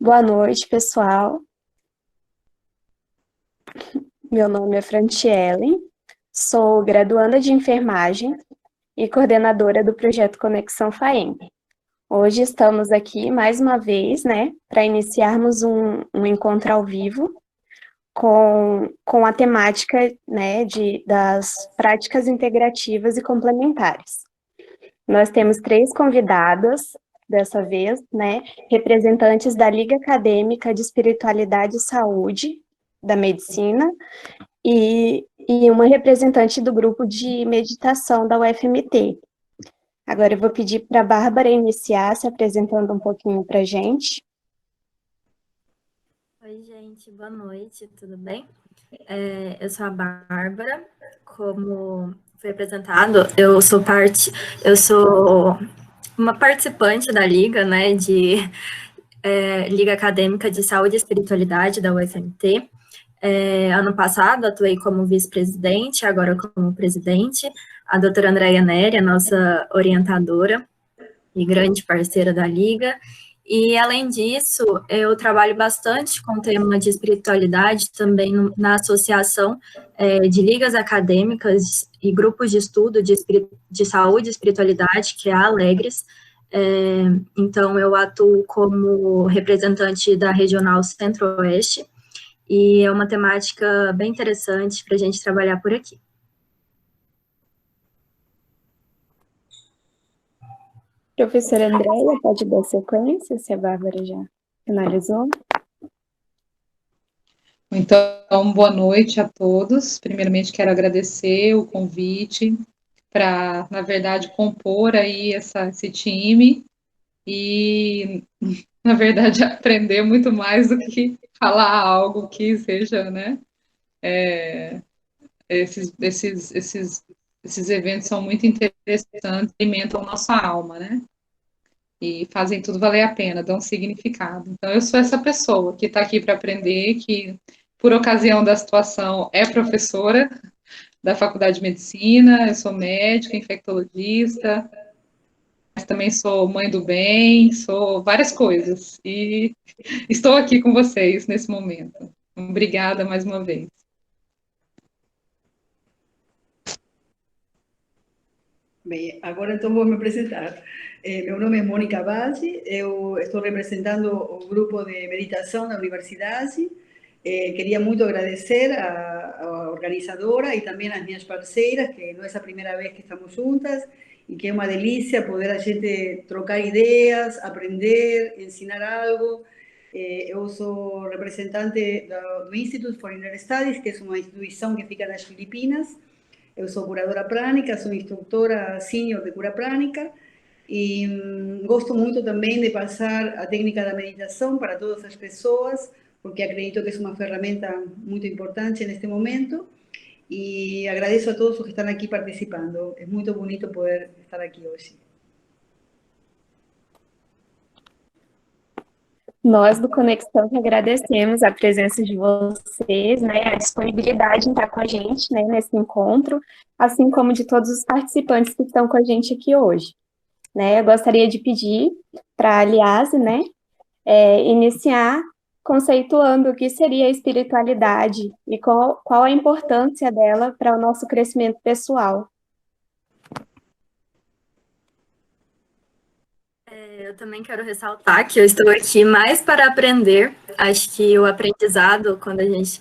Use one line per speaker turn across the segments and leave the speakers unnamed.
Boa noite, pessoal. Meu nome é Franciele, sou graduanda de enfermagem e coordenadora do projeto Conexão FAENG. Hoje estamos aqui mais uma vez, para iniciarmos um encontro ao vivo com a temática, das práticas integrativas e complementares. Nós temos 3 convidadas dessa vez, representantes da Liga Acadêmica de Espiritualidade e Saúde da Medicina e uma representante do grupo de meditação da UFMT. Agora eu vou pedir para a Bárbara iniciar se apresentando um pouquinho para a gente.
Oi, gente, boa noite, tudo bem? Eu sou a Bárbara, como foi apresentado, eu sou uma participante da Liga, Liga Acadêmica de Saúde e Espiritualidade da UFMT. Ano passado, atuei como vice-presidente, agora como presidente. A doutora Andréia Neri, a nossa orientadora e grande parceira da Liga. E, além disso, eu trabalho bastante com o tema de espiritualidade também na associação de ligas acadêmicas e grupos de estudo de saúde e espiritualidade, que é a Alegres. Então, eu atuo como representante da Regional Centro-Oeste, e é uma temática bem interessante para a gente trabalhar por aqui.
Professora Andréia, pode dar sequência, se a Bárbara já finalizou?
Então, boa noite a todos. Primeiramente, quero agradecer o convite para, na verdade, compor aí esse time e, na verdade, aprender muito mais do que falar algo que seja, esses eventos são muito interessantes, alimentam nossa alma, e fazem tudo valer a pena, dão significado. Então, eu sou essa pessoa que está aqui para aprender, que, por ocasião da situação, é professora da Faculdade de Medicina, eu sou médica, infectologista, mas também sou mãe do bem, sou várias coisas, e estou aqui com vocês nesse momento. Obrigada mais uma vez.
Bem, agora então vou me apresentar. Meu nome é Mônica Bazzi, eu estou representando o grupo de meditação da universidade. Queria muito agradecer à organizadora e também às minhas parceiras, que não é a primeira vez que estamos juntas, e que é uma delícia poder a gente trocar ideias, aprender, ensinar algo. Eu sou representante do Institute for Inner Studies, que é uma instituição que fica nas Filipinas. Eu sou curadora prânica, sou instrutora sênior de cura prânica e gosto muito também de passar a técnica da meditação para todas as pessoas, porque acredito que é uma ferramenta muito importante neste momento, e agradeço a todos os que estão aqui participando. É muito bonito poder estar aqui hoje.
Nós do Conexão que agradecemos a presença de vocês, a disponibilidade em estar com a gente, nesse encontro, assim como de todos os participantes que estão com a gente aqui hoje. Eu gostaria de pedir para a Aliase, iniciar conceituando o que seria a espiritualidade e qual a importância dela para o nosso crescimento pessoal.
Eu também quero ressaltar que eu estou aqui mais para aprender. Acho que o aprendizado, quando a gente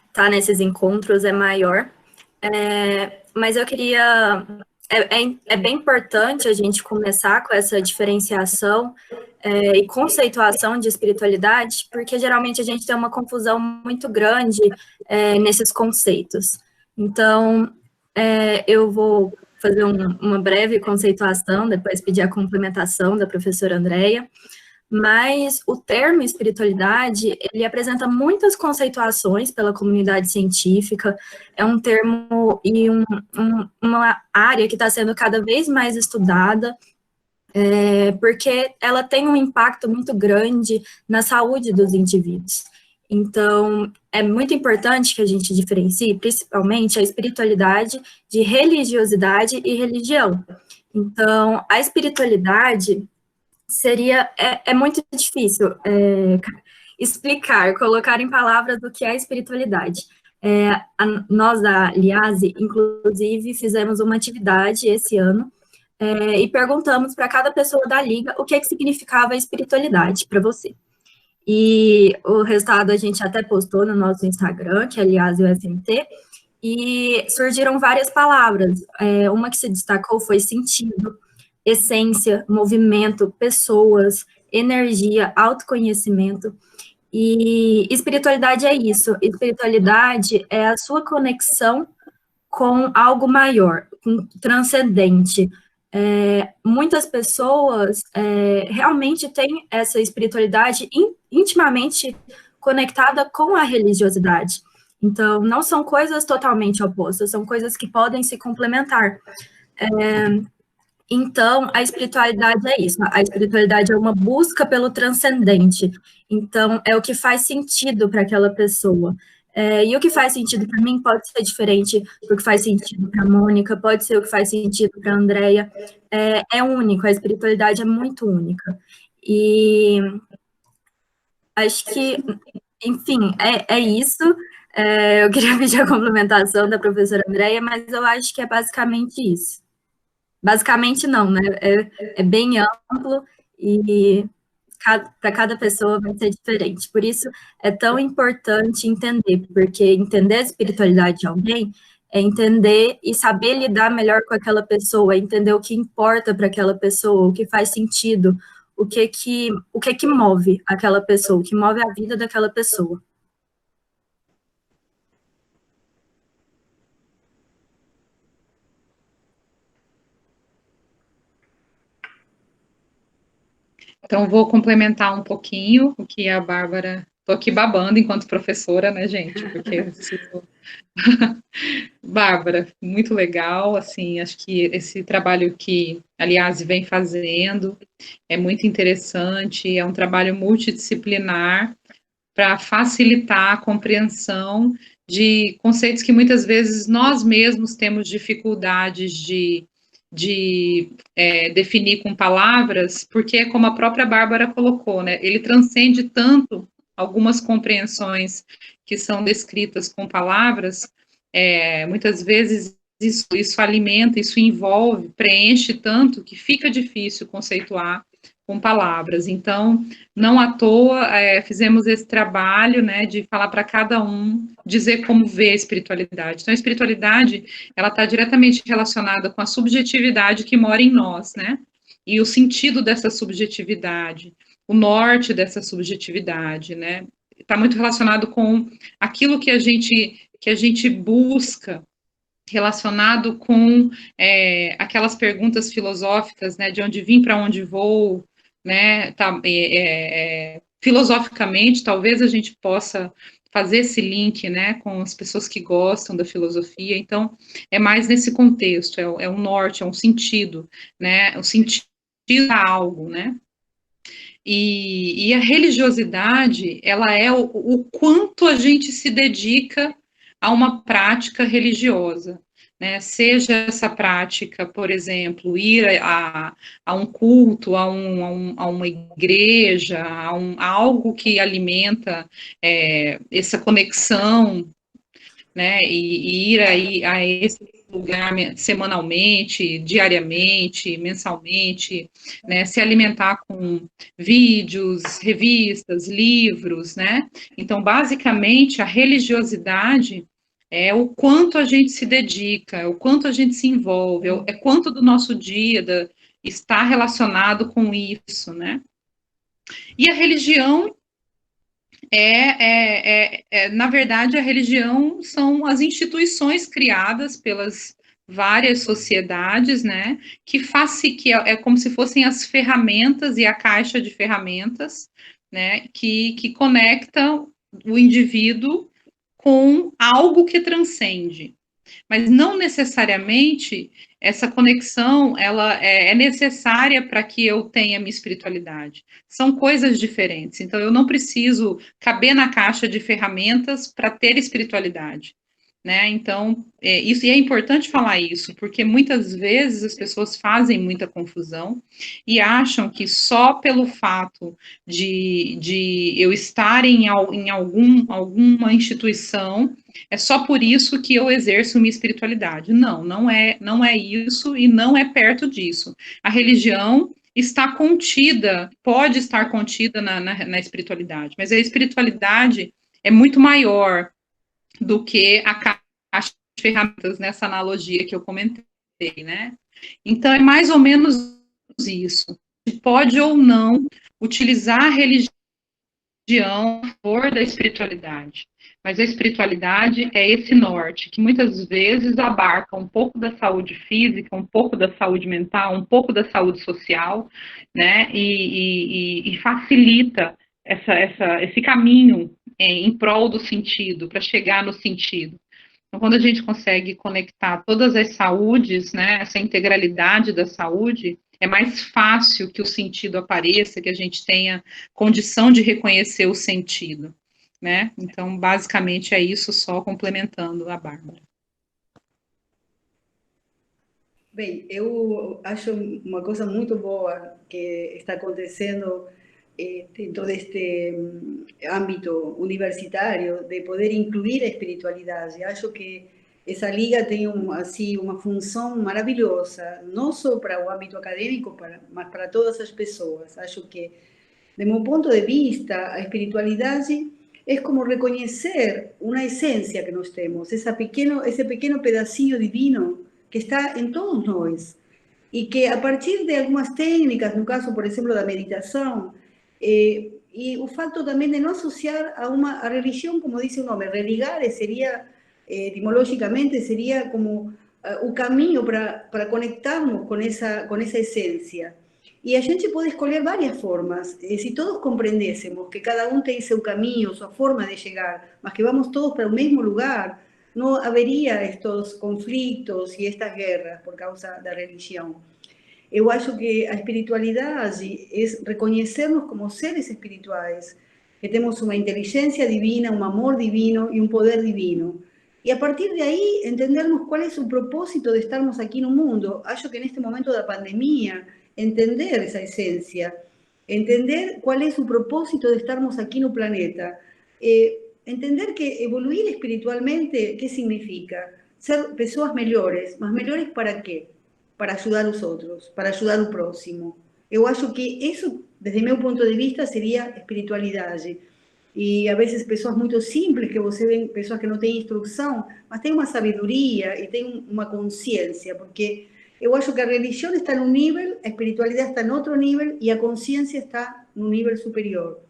está nesses encontros, é maior. Mas eu queria... É bem importante a gente começar com essa diferenciação e conceituação de espiritualidade, porque geralmente a gente tem uma confusão muito grande nesses conceitos. Então, eu vou fazer uma breve conceituação, depois pedir a complementação da professora Andréia, mas o termo espiritualidade, ele apresenta muitas conceituações pela comunidade científica, é um termo e uma área que está sendo cada vez mais estudada, porque ela tem um impacto muito grande na saúde dos indivíduos. Então, é muito importante que a gente diferencie, principalmente, a espiritualidade de religiosidade e religião. Então, a espiritualidade É muito difícil explicar, colocar em palavras o que é espiritualidade. Nós da Liase, inclusive, fizemos uma atividade esse ano e perguntamos para cada pessoa da Liga o que é que significava a espiritualidade para você. E o resultado a gente até postou no nosso Instagram, que é Liase UFMT, e surgiram várias palavras. Uma que se destacou foi sentido, essência, movimento, pessoas, energia, autoconhecimento. E espiritualidade é isso. Espiritualidade é a sua conexão com algo maior, com transcendente. Muitas pessoas realmente têm essa espiritualidade intimamente conectada com a religiosidade. Então, não são coisas totalmente opostas, são coisas que podem se complementar. Então, a espiritualidade é isso. A espiritualidade é uma busca pelo transcendente. Então, é o que faz sentido para aquela pessoa. E o que faz sentido para mim pode ser diferente do que faz sentido para a Mônica, pode ser o que faz sentido para a Andrea. É único, a espiritualidade é muito única. E acho que, enfim, é isso. Eu queria pedir a complementação da professora Andrea, mas eu acho que é basicamente isso. Basicamente não, né? É bem amplo e para cada pessoa vai ser diferente. Por isso é tão importante entender, porque entender a espiritualidade de alguém é entender e saber lidar melhor com aquela pessoa, entender o que importa para aquela pessoa, o que faz sentido, o que move aquela pessoa, o que move a vida daquela pessoa.
Então, vou complementar um pouquinho o que a Bárbara... Estou aqui babando enquanto professora, né, gente? Porque eu preciso... Bárbara, muito legal, assim, acho que esse trabalho que, aliás, vem fazendo é muito interessante, é um trabalho multidisciplinar para facilitar a compreensão de conceitos que muitas vezes nós mesmos temos dificuldades de definir com palavras, porque, como a própria Bárbara colocou, né, ele transcende tanto algumas compreensões que são descritas com palavras, muitas vezes isso alimenta, isso envolve, preenche tanto que fica difícil conceituar com palavras. Então, não à toa, fizemos esse trabalho, né, de falar para cada um, dizer como vê a espiritualidade. Então, a espiritualidade, ela está diretamente relacionada com a subjetividade que mora em nós, né, e o sentido dessa subjetividade, o norte dessa subjetividade, né, está muito relacionado com aquilo que a gente busca, relacionado com aquelas perguntas filosóficas, né, de onde vim, para onde vou, né, filosoficamente, talvez a gente possa fazer esse link, né, com as pessoas que gostam da filosofia. Então, é mais nesse contexto, é um norte, é um sentido, né, o sentido a algo, né. E a religiosidade, ela é o quanto a gente se dedica a uma prática religiosa, né? Seja essa prática, por exemplo, ir a um culto, a uma igreja, a algo que alimenta essa conexão, né? E ir a esse lugar semanalmente, diariamente, mensalmente, né? Se alimentar com vídeos, revistas, livros, né? Então, basicamente, a religiosidade é o quanto a gente se dedica, é o quanto a gente se envolve, é quanto do nosso dia está relacionado com isso, né? E a religião na verdade, a religião são as instituições criadas pelas várias sociedades, né, que é como se fossem as ferramentas e a caixa de ferramentas, né, que conectam o indivíduo com algo que transcende. Mas não necessariamente essa conexão ela é necessária para que eu tenha minha espiritualidade. São coisas diferentes. Então, eu não preciso caber na caixa de ferramentas para ter espiritualidade. né? Então, isso, e é importante falar isso, porque muitas vezes as pessoas fazem muita confusão e acham que só pelo fato de eu estar em alguma instituição, é só por isso que eu exerço minha espiritualidade. Não, não é isso e não é perto disso. A religião está contida, pode estar contida na espiritualidade, mas a espiritualidade é muito maior do que a caixa de ferramentas nessa analogia que eu comentei, né? Então, é mais ou menos isso. Pode ou não utilizar a religião a favor da espiritualidade, mas a espiritualidade é esse norte, que muitas vezes abarca um pouco da saúde física, um pouco da saúde mental, um pouco da saúde social, né? E facilita esse caminho em prol do sentido, para chegar no sentido. Então, quando a gente consegue conectar todas as saúdes, né, essa integralidade da saúde, é mais fácil que o sentido apareça, que a gente tenha condição de reconhecer o sentido, né? Então, basicamente é isso, só complementando a Bárbara.
Bem, eu acho uma coisa muito boa que está acontecendo dentro deste âmbito universitário, de poder incluir a espiritualidade. Acho que essa liga tem assim, uma função maravilhosa, não só para o âmbito acadêmico, mas para todas as pessoas. Acho que, de meu ponto de vista, a espiritualidade é como reconhecer uma essência que nós temos, esse pequeno pedacinho divino que está em todos nós e que a partir de algumas técnicas, no caso, por exemplo, da meditação, e o fato também de não associar a religião, como diz o nome, religar seria, etimologicamente, seria como o caminho para conectarmos com essa essência. E a gente pode escolher várias formas. Se todos compreendêssemos que cada um tem seu caminho, sua forma de chegar, mas que vamos todos para o mesmo lugar, não haveria estes conflitos e estas guerras por causa da religião. Eu acho que a espiritualidade é reconhecernos como seres espirituais, que temos uma inteligência divina, um amor divino e um poder divino. E a partir de aí, entendermos qual é o propósito de estarmos aqui no mundo. Acho que neste momento da pandemia, entender essa essência, entender qual é o propósito de estarmos aqui no planeta, entender que evoluir espiritualmente, ¿qué significa? Ser pessoas melhores, mas melhores para quê? Para ajudar os outros, para ajudar o próximo. Eu acho que isso, desde meu ponto de vista, seria espiritualidade. E, a vezes, pessoas muito simples, que você vê, pessoas que não têm instrução, mas têm uma sabedoria e têm uma consciência, porque eu acho que a religião está num nível, a espiritualidade está em outro nível e a consciência está num nível superior.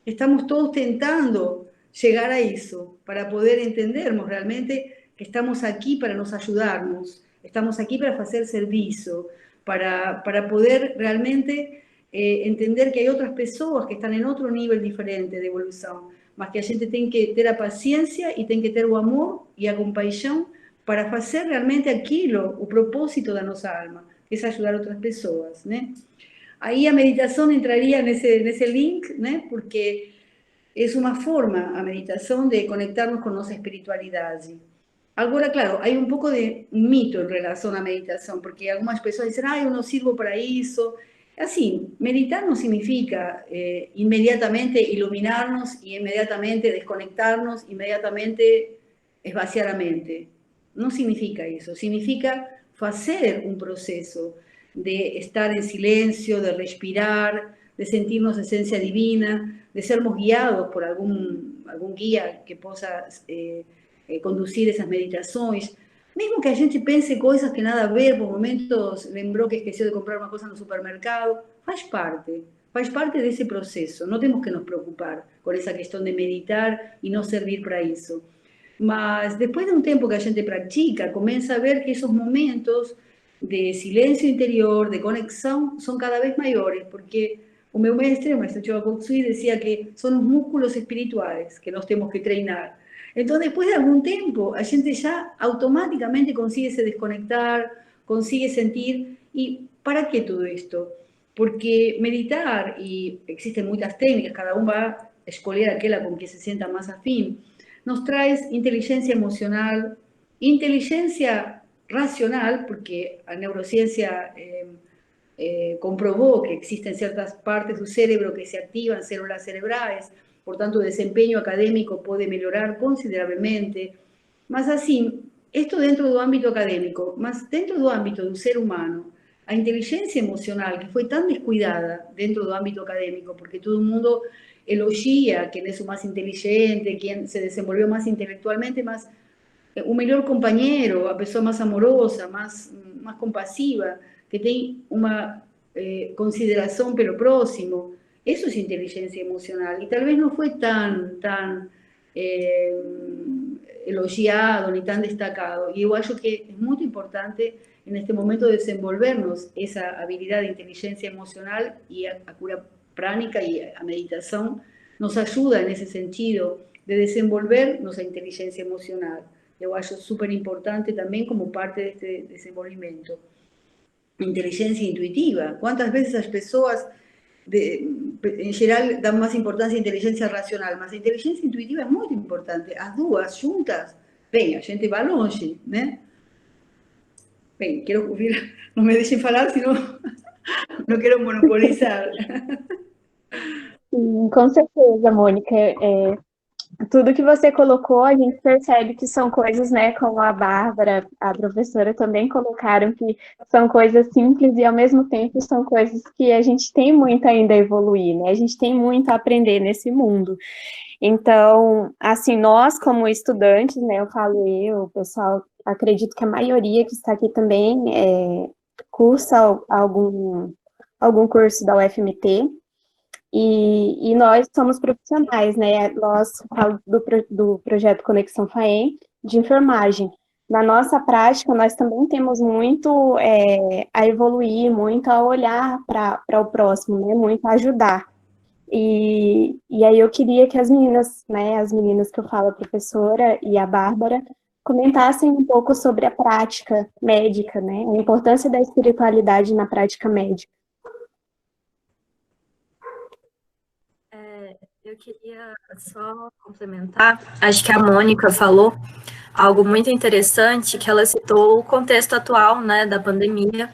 Estamos todos tentando chegar a isso, para poder entendermos realmente que estamos aqui para nos ajudarmos, estamos aqui para fazer serviço, para poder realmente entender que hay otras pessoas que están en otro nivel diferente de evolução, mas que a gente tem que ter a paciência e tem que ter o amor e a compaixão para fazer realmente aquilo, o propósito da nossa alma, que é ajudar outras pessoas, né? Aí a meditação entraria nesse link, né? Porque é uma forma, a meditação, de conectarnos com nossa espiritualidade. Agora, claro, há um pouco de mito em relação à meditação, porque algumas pessoas dizem, eu não sirvo para isso. Assim, meditar não significa imediatamente iluminar-nos e imediatamente desconectar-nos, imediatamente esvaziar a mente. Não significa isso. Significa fazer um processo de estar em silêncio, de respirar, de sentirnos essência divina, de sermos guiados por algum guia que possa conduzir essas meditações. Mesmo que a gente pense coisas que nada a ver, por momentos lembrou que esqueceu de comprar uma coisa no supermercado, faz parte desse processo. Não temos que nos preocupar com essa questão de meditar e não servir para isso. Mas depois de um tempo que a gente pratica, começa a ver que esses momentos de silêncio interior, de conexão, são cada vez maiores, porque o meu mestre, o mestre Choa Koksui, dizia que são os músculos espirituais que nós temos que treinar. Então, depois de algum tempo, a gente já automaticamente consigue se desconectar, consigue sentir. E para que tudo isto? Porque meditar, e existem muitas técnicas, cada um vai escolher aquela com que se sienta mais afim, nos traz inteligência emocional, inteligência racional, porque a neurociência comprobó que existen ciertas partes del cerebro que se activan, células cerebrales, por tanto o desempeño académico pode melhorar consideravelmente. Mas assim, isto dentro do ámbito académico, mas dentro do ámbito do ser humano, a inteligência emocional, que foi tão descuidada dentro do ámbito académico, porque todo mundo elogia quem é o mais inteligente, quem se desenvolveu mais intelectualmente, mas o melhor companheiro, a pessoa mais amorosa, mais compassiva, que tem uma consideração pelo próximo, isso é inteligência emocional. E talvez não foi tão elogiado ni tan destacado. Y yo acho que es muy importante en este momento desenvolvernos esa habilidad de inteligencia emocional, y a cura pránica y a meditación nos ayuda en ese sentido de desenvolver nuestra inteligencia emocional. Yo acho súper importante también como parte de este desenvolvimiento. Inteligencia intuitiva. ¿Cuántas veces las personas en general dan más importancia a inteligencia racional, mas a inteligencia intuitiva es muy importante, as duas juntas, bem, a gente vai longe, né? Bem, quero ouvir, não me deixem falar, senão não quero monopolizar.
Sim, com certeza, Mônica. Tudo que você colocou, a gente percebe que são coisas, né, como a Bárbara, a professora também colocaram, que são coisas simples e, ao mesmo tempo, são coisas que a gente tem muito ainda a evoluir, né? A gente tem muito a aprender nesse mundo. Então, assim, nós, como estudantes, né, eu falo o pessoal, acredito que a maioria que está aqui também cursa algum curso da UFMT, e nós somos profissionais, né? Nós falamos do projeto Conexão FAEM de enfermagem. Na nossa prática, nós também temos muito a evoluir, muito a olhar para o próximo, né? Muito a ajudar. E aí eu queria que as meninas, né? As meninas que eu falo, a professora e a Bárbara, comentassem um pouco sobre a prática médica, né? A importância da espiritualidade na prática médica.
Eu queria só complementar, acho que a Mônica falou algo muito interessante, que ela citou o contexto atual, né, da pandemia,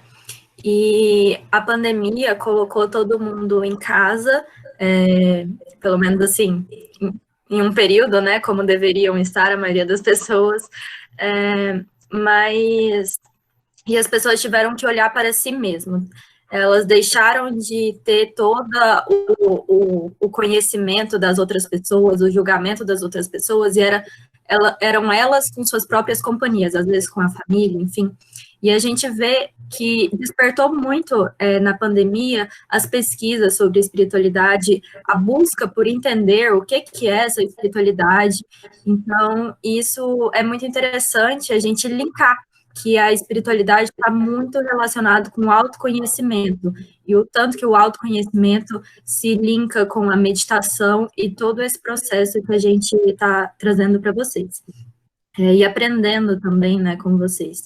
e a pandemia colocou todo mundo em casa, pelo menos assim, em um período, né, como deveriam estar a maioria das pessoas, e as pessoas tiveram que olhar para si mesmas. Elas deixaram de ter todo o conhecimento das outras pessoas, o julgamento das outras pessoas, e eram elas com suas próprias companhias, às vezes com a família, enfim. E a gente vê que despertou muito na pandemia as pesquisas sobre espiritualidade, a busca por entender o que é essa espiritualidade. Então, isso é muito interessante a gente linkar que a espiritualidade está muito relacionada com o autoconhecimento, e o tanto que o autoconhecimento se linka com a meditação e todo esse processo que a gente está trazendo para vocês. E aprendendo também, né, com vocês.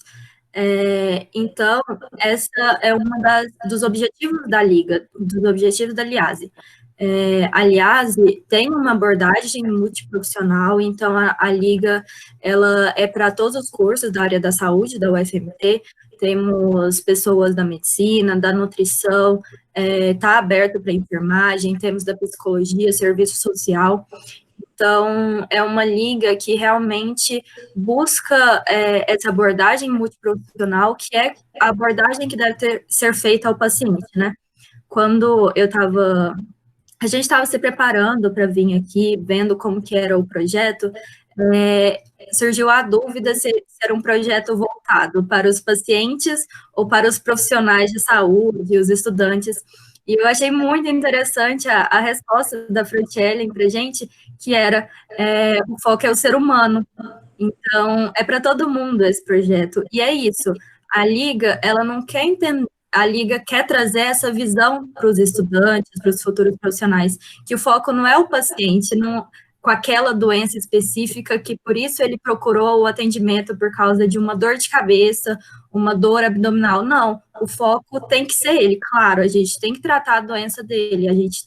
Então, essa é uma dos objetivos da Liga, dos objetivos da Liase. A Liase tem uma abordagem multiprofissional, então a Liga ela é para todos os cursos da área da saúde, da UFMT, temos pessoas da medicina, da nutrição, está aberto para enfermagem, temos da psicologia, serviço social. Então, é uma liga que realmente busca essa abordagem multiprofissional, que é a abordagem que deve ser feita ao paciente, né? Quando a gente estava se preparando para vir aqui, vendo como que era o projeto, surgiu a dúvida se era um projeto voltado para os pacientes ou para os profissionais de saúde, os estudantes. E eu achei muito interessante a resposta da Franciele para a gente, que era, o foco é o ser humano. Então, é para todo mundo esse projeto. E é isso, a Liga, ela não quer entender, a Liga quer trazer essa visão para os estudantes, para os futuros profissionais, que o foco não é o paciente, com aquela doença específica, que por isso ele procurou o atendimento por causa de uma dor de cabeça, uma dor abdominal. Não, o foco tem que ser ele, claro, a gente tem que tratar a doença dele, a gente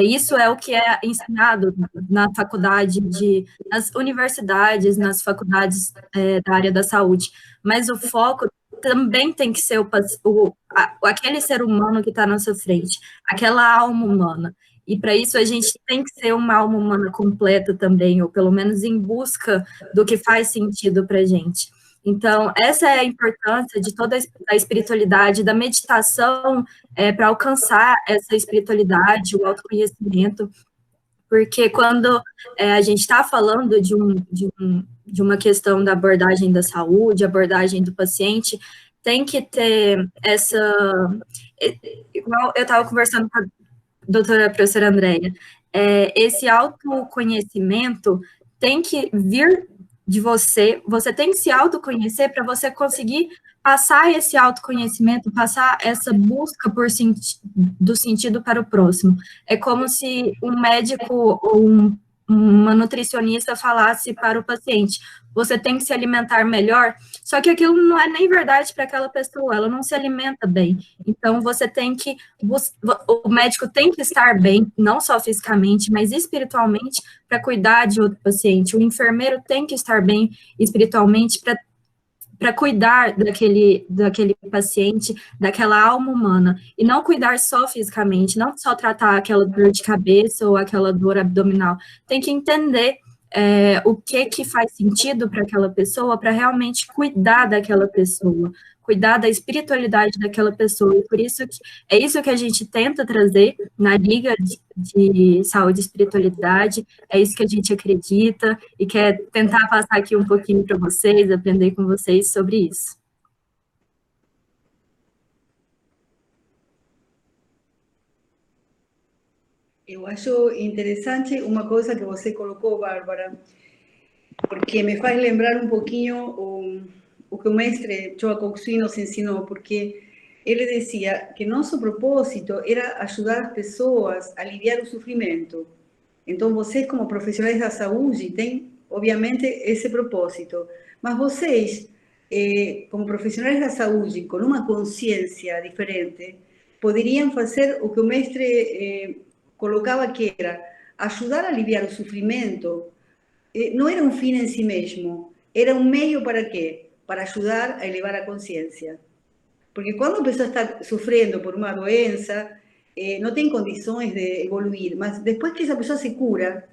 Isso é o que é ensinado na faculdade, nas universidades, nas faculdades da área da saúde, mas o foco também tem que ser aquele ser humano que está na sua frente, aquela alma humana. E para isso a gente tem que ser uma alma humana completa também, ou pelo menos em busca do que faz sentido para a gente. Então, essa é a importância de toda a espiritualidade, da meditação, para alcançar essa espiritualidade, o autoconhecimento, porque quando a gente está falando de uma questão da abordagem da saúde, abordagem do paciente, tem que ter essa... Igual eu estava conversando com a doutora professora Andréia, esse autoconhecimento tem que vir de você tem que se autoconhecer para você conseguir passar esse autoconhecimento, passar essa busca do sentido para o próximo. É como se um médico ou uma nutricionista falasse para o paciente, você tem que se alimentar melhor, só que aquilo não é nem verdade para aquela pessoa, ela não se alimenta bem. Então, o médico tem que estar bem, não só fisicamente, mas espiritualmente, para cuidar de outro paciente. O enfermeiro tem que estar bem espiritualmente para cuidar daquele paciente, daquela alma humana, e não cuidar só fisicamente, não só tratar aquela dor de cabeça ou aquela dor abdominal. Tem que entender o que faz sentido para aquela pessoa, para realmente cuidar daquela pessoa, cuidar da espiritualidade daquela pessoa. E por isso é isso que a gente tenta trazer na Liga de Saúde e Espiritualidade, é isso que a gente acredita e quer tentar passar aqui um pouquinho para vocês, aprender com vocês sobre isso.
Eu acho interessante uma coisa que você colocou, Bárbara, porque me faz lembrar um pouquinho o que o mestre Choa Kong nos ensinou, porque ele dizia que nosso propósito era ajudar as pessoas a aliviar o sofrimento. Então, vocês, como profissionais da saúde, têm, obviamente, esse propósito. Mas vocês, como profissionais da saúde, com uma consciência diferente, poderiam fazer o que o mestre colocava, que era ajudar a aliviar o sofrimento. Não era um fim em si mesmo, era um meio para quê? Para ajudar a elevar a consciência. Porque quando a pessoa está sofrendo por uma doença, não tem condições de evoluir, mas depois que essa pessoa se cura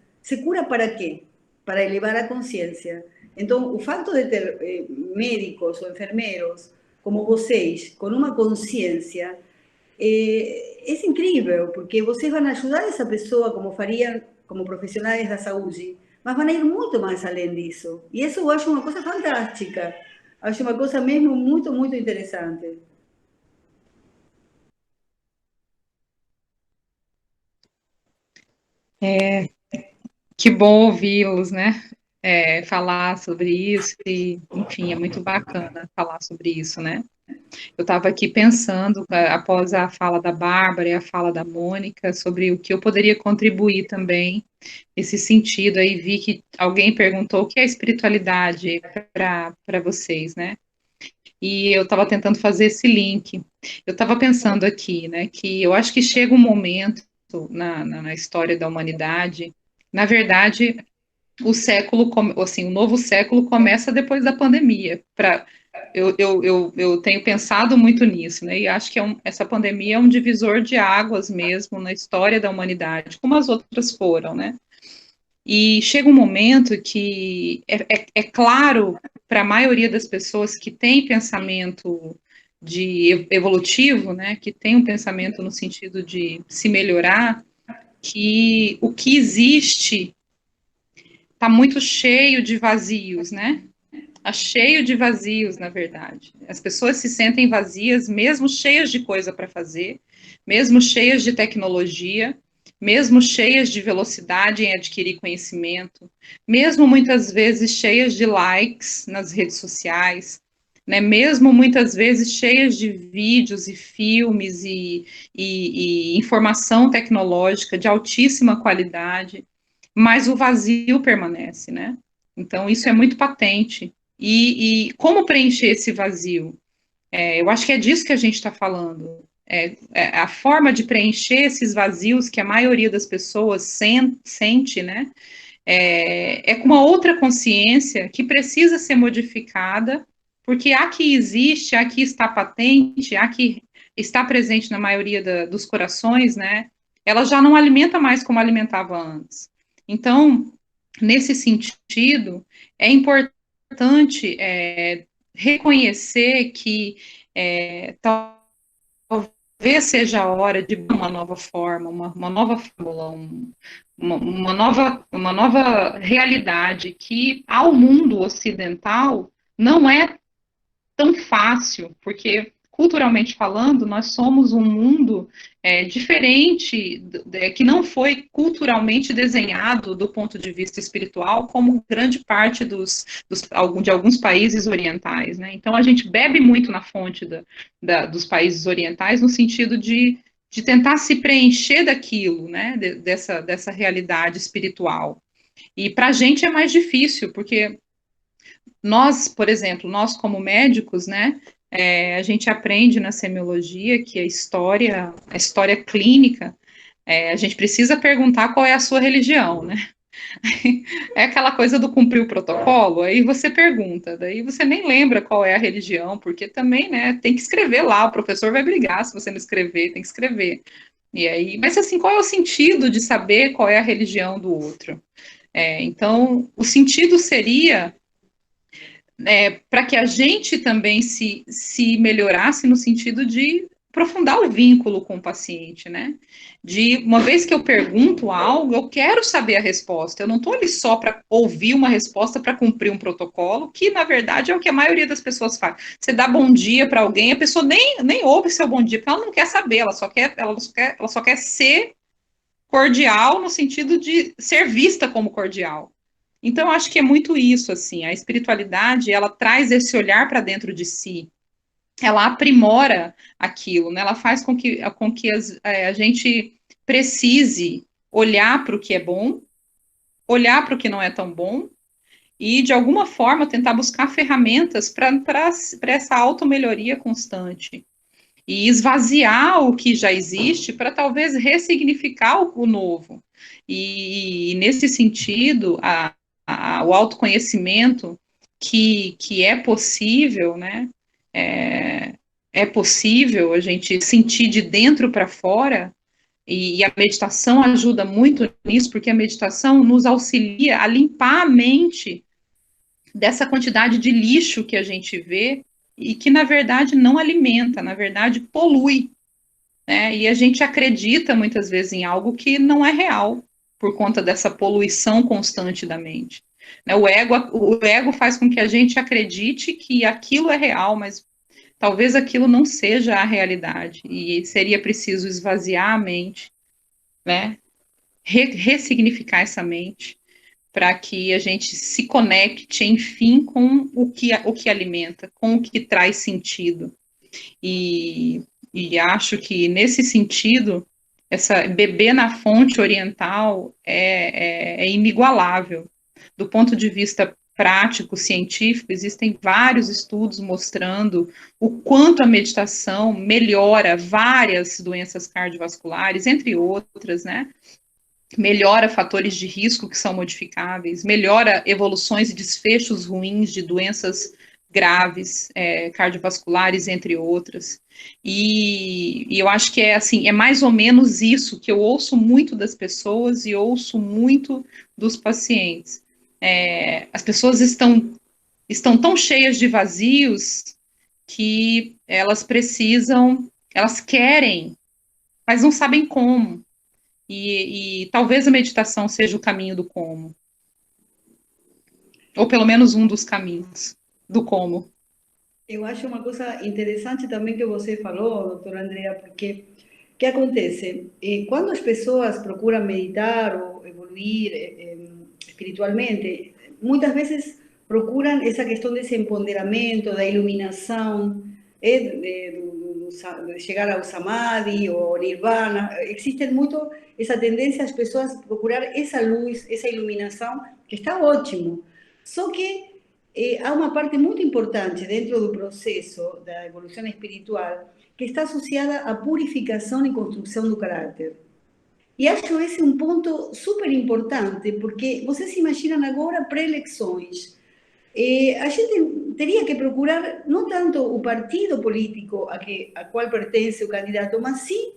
para quê? Para elevar a consciência. Então, o fato de ter médicos ou enfermeiros como vocês, com uma consciência, é incrível, porque vocês vão ajudar essa pessoa como fariam como profissionais da saúde, mas vão ir muito mais além disso. E isso eu acho uma coisa fantástica. Acho uma coisa mesmo muito, muito interessante.
Que bom ouvi-los, né? Falar sobre isso, e, enfim, é muito bacana falar sobre isso, né? Eu estava aqui pensando, após a fala da Bárbara e a fala da Mônica, sobre o que eu poderia contribuir também nesse sentido. Aí vi que alguém perguntou o que é espiritualidade para vocês, né? E eu estava tentando fazer esse link. Eu estava pensando aqui, né, que eu acho que chega um momento na história da humanidade, na verdade, o novo século começa depois da pandemia. Eu tenho pensado muito nisso, né? E acho que essa pandemia é um divisor de águas mesmo na história da humanidade, como as outras foram, né? E chega um momento que é claro para a maioria das pessoas que tem pensamento evolutivo, né? Que tem um pensamento no sentido de se melhorar, que o que existe está muito cheio de vazios, né? Está cheio de vazios, na verdade. As pessoas se sentem vazias, mesmo cheias de coisa para fazer, mesmo cheias de tecnologia, mesmo cheias de velocidade em adquirir conhecimento, mesmo muitas vezes cheias de likes nas redes sociais, né? Mesmo muitas vezes cheias de vídeos e filmes e informação tecnológica de altíssima qualidade, mas o vazio permanece, né? Então, isso é muito patente. E como preencher esse vazio? Eu acho que é disso que a gente está falando. a forma de preencher esses vazios que a maioria das pessoas sente, né? Com uma outra consciência que precisa ser modificada, porque a que existe, a que está patente, a que está presente na maioria dos corações, né? Ela já não alimenta mais como alimentava antes. Então, nesse sentido, é importante reconhecer que talvez seja a hora de uma nova forma, uma nova fórmula, uma nova realidade que ao mundo ocidental não é tão fácil, porque culturalmente falando, nós somos um mundo diferente, que não foi culturalmente desenhado do ponto de vista espiritual, como grande parte de alguns países orientais, né? Então, a gente bebe muito na fonte dos países orientais, no sentido de tentar se preencher daquilo, né? Dessa realidade espiritual. E para a gente é mais difícil, porque nós, por exemplo, nós como médicos, né, a gente aprende na semiologia que a história clínica, a gente precisa perguntar qual é a sua religião, né? É aquela coisa do cumprir o protocolo, aí você pergunta, daí você nem lembra qual é a religião, porque também, né, tem que escrever lá, o professor vai brigar se você não escrever, tem que escrever. E aí, mas assim, qual é o sentido de saber qual é a religião do outro? Então, o sentido seria para que a gente também se melhorasse no sentido de aprofundar o vínculo com o paciente, né? De uma vez que eu pergunto algo, eu quero saber a resposta. Eu não estou ali só para ouvir uma resposta para cumprir um protocolo, que na verdade é o que a maioria das pessoas faz. Você dá bom dia para alguém, a pessoa nem ouve seu bom dia, porque ela não quer saber, ela só quer ser cordial no sentido de ser vista como cordial. Então, eu acho que é muito isso, assim, a espiritualidade, ela traz esse olhar para dentro de si, ela aprimora aquilo, né? Ela faz com que a gente precise olhar para o que é bom, olhar para o que não é tão bom, e, de alguma forma, tentar buscar ferramentas para essa auto-melhoria constante. E esvaziar o que já existe para talvez ressignificar o novo. E nesse sentido, o autoconhecimento que é possível, né? É possível a gente sentir de dentro para fora, e a meditação ajuda muito nisso, porque a meditação nos auxilia a limpar a mente dessa quantidade de lixo que a gente vê e que, na verdade, não alimenta, na verdade, polui, né? E a gente acredita muitas vezes em algo que não é real, por conta dessa poluição constante da mente. Né? O ego faz com que a gente acredite que aquilo é real, mas talvez aquilo não seja a realidade, e seria preciso esvaziar a mente, né? Ressignificar essa mente, para que a gente se conecte, enfim, com o que alimenta, com o que traz sentido. E acho que, nesse sentido, beber na fonte oriental é inigualável. Do ponto de vista prático, científico, existem vários estudos mostrando o quanto a meditação melhora várias doenças cardiovasculares, entre outras, né? Melhora fatores de risco que são modificáveis, melhora evoluções e desfechos ruins de doenças graves, cardiovasculares, entre outras. E eu acho que é mais ou menos isso que eu ouço muito das pessoas e ouço muito dos pacientes. As pessoas estão tão cheias de vazios que elas querem, mas não sabem como. E talvez a meditação seja o caminho do como. Ou pelo menos um dos caminhos do como.
Eu acho uma coisa interessante também que você falou, doutora Andrea, porque o que acontece? Quando as pessoas procuram meditar ou evoluir espiritualmente, muitas vezes procuram essa questão desse empoderamento, da iluminação, de chegar ao samadhi ou nirvana. Existe muito essa tendência às pessoas procurar essa luz, essa iluminação, que está ótimo. Só que há uma parte muito importante dentro do processo da evolução espiritual, que está associada à purificação e construção do caráter. E acho esse um ponto super importante, porque vocês se imaginam agora pré-eleições. A gente teria que procurar não tanto o partido político a qual pertence o candidato, mas sim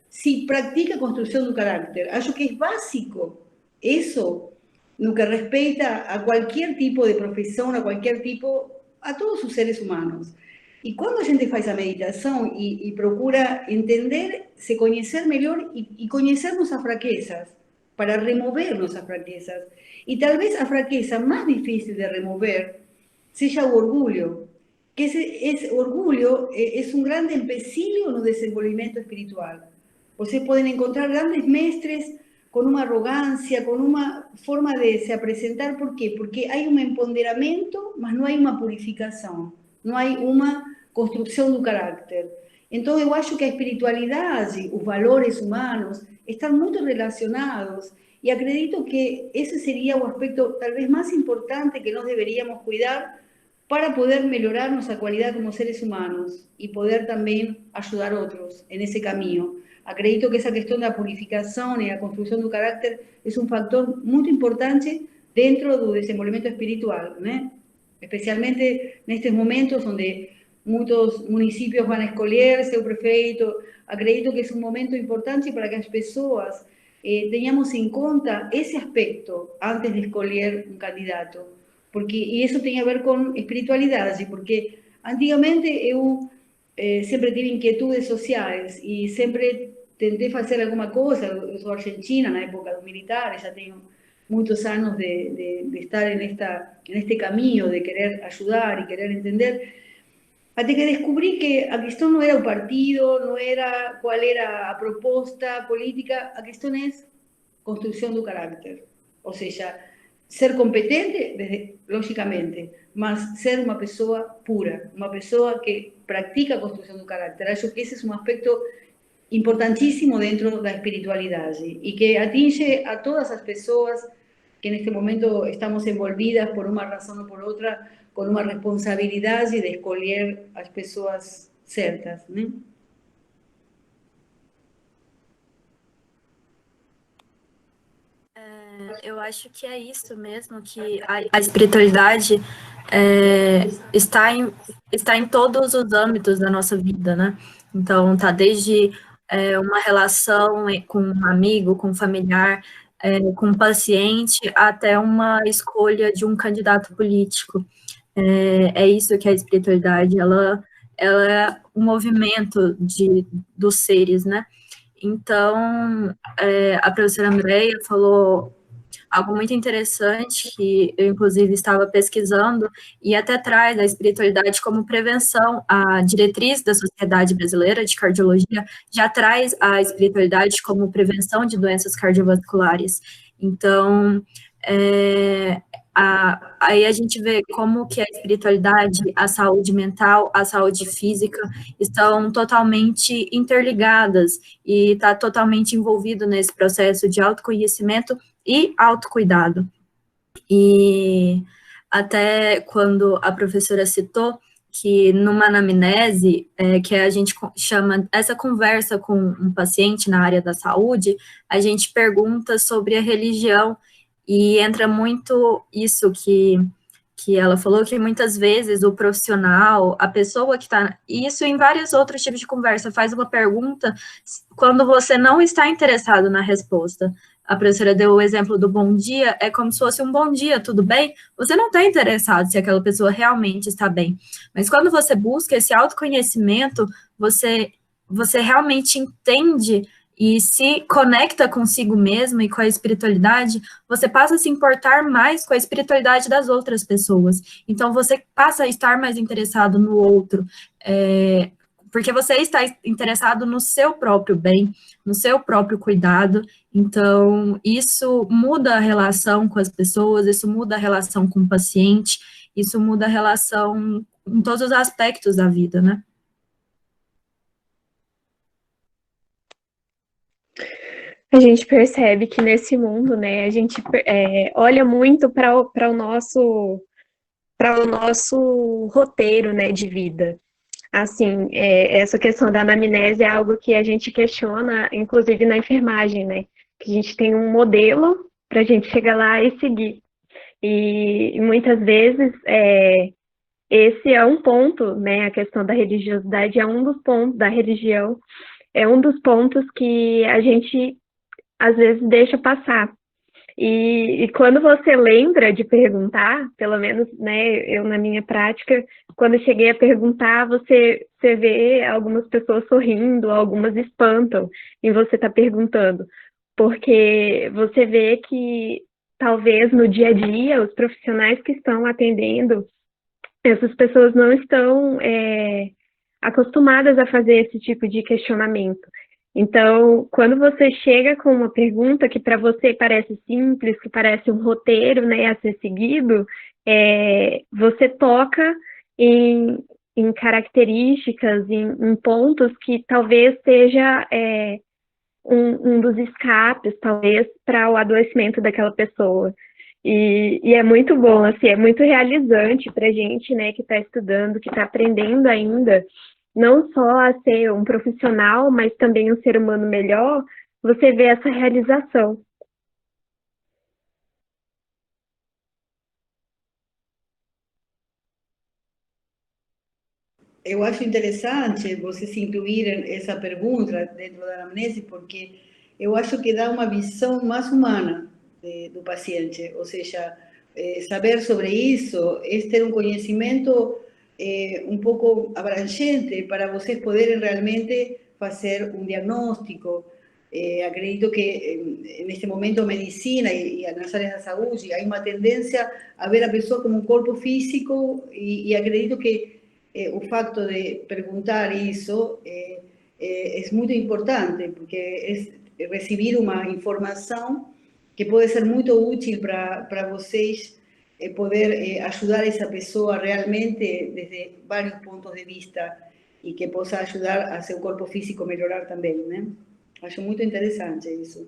se pratica a construção do caráter. Acho que é básico isso no que respeita a qualquer tipo de profissão, a todos os seres humanos. E quando a gente faz a meditação e procura entender, se conhecer melhor e conhecer nossas fraquezas, para remover nossas fraquezas. E talvez a fraqueza mais difícil de remover seja o orgulho, que esse orgulho é um grande empecilho no desenvolvimento espiritual. Vocês podem encontrar grandes mestres com uma arrogância, com uma forma de se apresentar. ¿Por quê? Porque há um empoderamento, mas não há uma purificação, não há uma construção do caráter. Então, eu acho que a espiritualidade, os valores humanos, estão muito relacionados e acredito que esse seria o aspecto talvez mais importante que nós deveríamos cuidar para poder melhorar nossa qualidade como seres humanos e poder também ajudar outros nesse caminho. Acredito que essa questão da purificação e a construção do caráter é um fator muito importante dentro do desenvolvimento espiritual, né? Especialmente nestes momentos onde muitos municípios vão escolher seu prefeito. Acredito que é um momento importante para que as pessoas tenhamos em conta esse aspecto antes de escolher um candidato. E isso tem a ver com espiritualidade, porque antigamente eu sempre tive inquietudes sociais e sempre tentei fazer alguma coisa. Eu sou argentina, na época dos militares, já tenho muitos anos de estar neste caminho, de querer ajudar e querer entender, até que descobri que a questão não era o partido, não era qual era a proposta política, a questão é construção do caráter. Ou seja, ser competente, logicamente, mas ser uma pessoa pura, uma pessoa que pratica a construção do caráter. Acho que esse é um aspecto importantíssimo dentro da espiritualidade e que atinge a todas as pessoas que neste momento estamos envolvidas por uma razão ou por outra, com uma responsabilidade de escolher as pessoas certas, né?
Eu acho que é isso mesmo, que a espiritualidade está em todos os âmbitos da nossa vida, né? Então, tá desde uma relação com um amigo, com um familiar, com um paciente, até uma escolha de um candidato político. É isso que a espiritualidade, ela é um movimento dos seres, né? Então, a professora Andréia falou algo muito interessante que eu, inclusive, estava pesquisando e até traz a espiritualidade como prevenção. A diretriz da Sociedade Brasileira de Cardiologia já traz a espiritualidade como prevenção de doenças cardiovasculares. Então, aí a gente vê como que a espiritualidade, a saúde mental, a saúde física estão totalmente interligadas e está totalmente envolvido nesse processo de autoconhecimento e autocuidado. E até quando a professora citou que numa anamnese, que a gente chama essa conversa com um paciente na área da saúde, a gente pergunta sobre a religião, e entra muito isso que ela falou, que muitas vezes o profissional, a pessoa que está... Isso em vários outros tipos de conversa, faz uma pergunta quando você não está interessado na resposta. A professora deu o exemplo do bom dia, é como se fosse um bom dia, tudo bem? Você não está interessado se aquela pessoa realmente está bem. Mas quando você busca esse autoconhecimento, você realmente entende e se conecta consigo mesmo e com a espiritualidade, você passa a se importar mais com a espiritualidade das outras pessoas. Então, você passa a estar mais interessado no outro, porque você está interessado no seu próprio bem, no seu próprio cuidado. Então, isso muda a relação com as pessoas, isso muda a relação com o paciente, isso muda a relação em todos os aspectos da vida, né?
A gente percebe que nesse mundo, né, a gente olha muito para o nosso roteiro, né, de vida. Assim, essa questão da anamnese é algo que a gente questiona, inclusive na enfermagem, né? Que a gente tem um modelo para a gente chegar lá e seguir. E muitas vezes esse é um ponto, né? A questão da religiosidade é um dos pontos da religião, é um dos pontos que a gente às vezes deixa passar. E quando você lembra de perguntar, pelo menos, né, eu na minha prática, quando eu cheguei a perguntar, você vê algumas pessoas sorrindo, algumas espantam em você estar perguntando, porque você vê que talvez no dia a dia os profissionais que estão atendendo, essas pessoas não estão acostumadas a fazer esse tipo de questionamento. Então, quando você chega com uma pergunta que para você parece simples, que parece um roteiro, né, a ser seguido, você toca em, em características, em pontos que talvez seja um dos escapes, talvez, para o adoecimento daquela pessoa. E é muito bom, assim, é muito realizante para a gente, né, que está estudando, que está aprendendo ainda, não só a ser um profissional, mas também um ser humano melhor, você vê essa realização.
Eu acho interessante vocês incluírem essa pergunta dentro da anamnese, porque eu acho que dá uma visão mais humana do paciente, ou seja, saber sobre isso é ter um conhecimento um pouco abrangente para vocês poderem realmente fazer um diagnóstico. Acredito que neste momento a medicina e nas áreas da saúde há uma tendência a ver a pessoa como um corpo físico e acredito que o facto de perguntar isso é muito importante, porque é receber uma informação que pode ser muito útil para vocês poder ajudar essa pessoa realmente desde vários pontos de vista e que possa ajudar a seu corpo físico melhorar também, né? Acho muito interessante isso.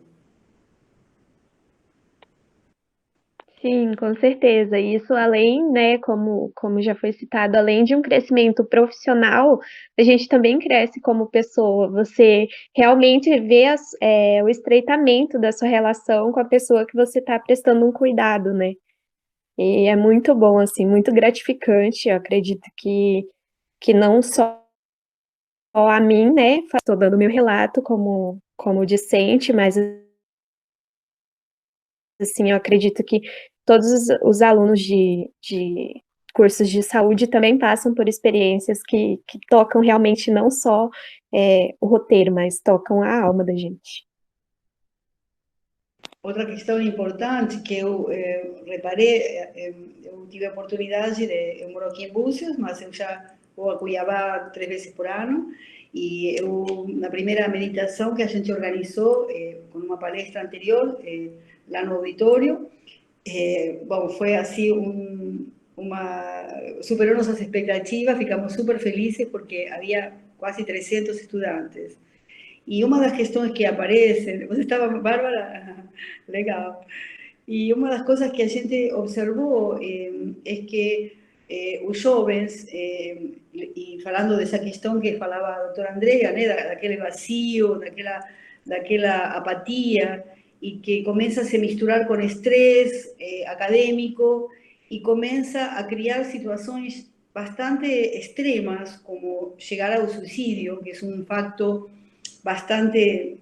Sim, com certeza. Isso além, né, como já foi citado, além de um crescimento profissional, a gente também cresce como pessoa. Você realmente vê o estreitamento da sua relação com a pessoa que você está prestando um cuidado, né? E é muito bom, assim, muito gratificante. Eu acredito que não só a mim, né, estou dando meu relato como discente, mas assim, eu acredito que todos os alunos de cursos de saúde também passam por experiências que tocam realmente não só o roteiro, mas tocam a alma da gente.
Outra questão importante que eu reparei, eu tive a oportunidade eu moro aqui em Búzios, mas eu já vou a Cuiabá 3 vezes por ano, e eu, na primeira meditação que a gente organizou, com uma palestra anterior, lá no auditório, bom, foi assim superou nossas expectativas, ficamos super felizes porque havia quase 300 estudantes. E uma das questões que aparecem, você estava, Bárbara? Legal. E uma das coisas que a gente observou é que os jovens, e falando dessa questão que falava a doutora Andrea, né, daquele vazio, daquela apatia, e que começa a se misturar com estresse acadêmico e começa a criar situações bastante extremas, como chegar ao suicídio, que é um facto bastante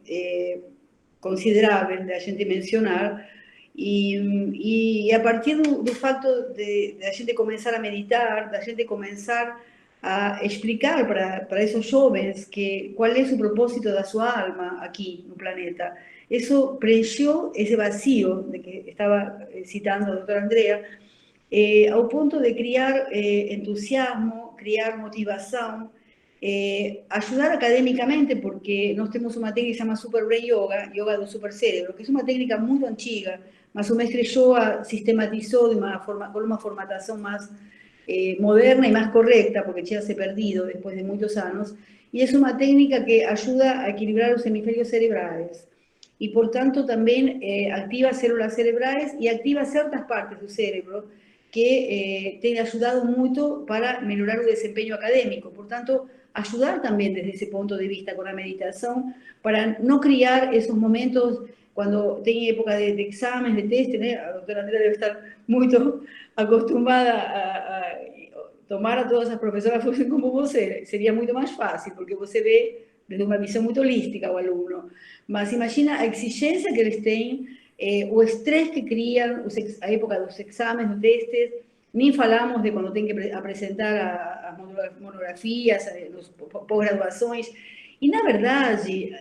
considerável de a gente mencionar, e a partir do facto de a gente começar a meditar, da gente começar a explicar para esses jovens qual é o propósito da sua alma aqui no planeta. Isso preencheu esse vazio de que estava citando a doutora Andrea, ao ponto de criar entusiasmo, criar motivação, ayudar académicamente, porque nós temos uma técnica que se chama Super Brain Yoga, Yoga do Super Cérebro, que é uma técnica muito antiga, mas o mestre Yoga sistematizou com uma formatação mais moderna e mais correcta, porque tinha se perdido depois de muitos anos, e é uma técnica que ajuda a equilibrar os hemisférios cerebrais. E, portanto, também activa células cerebrais e activa certas partes do cérebro que tem ayudado mucho para mejorar el desempeño académico. Por tanto, ayudar también desde ese punto de vista con la meditación para no criar esos momentos cuando tenía época de exámenes, de test, ¿no? La doctora Andrea debe estar muy acostumbrada a tomar a todas as professoras fossem como você, seria muito mais fácil, porque você vê desde uma visão muito holística o aluno. Mas imagina a exigência que eles têm, o estresse que criam, a época dos exames, dos testes, nem falamos de quando tem que apresentar as monografias, as pós-graduações. E, na verdade,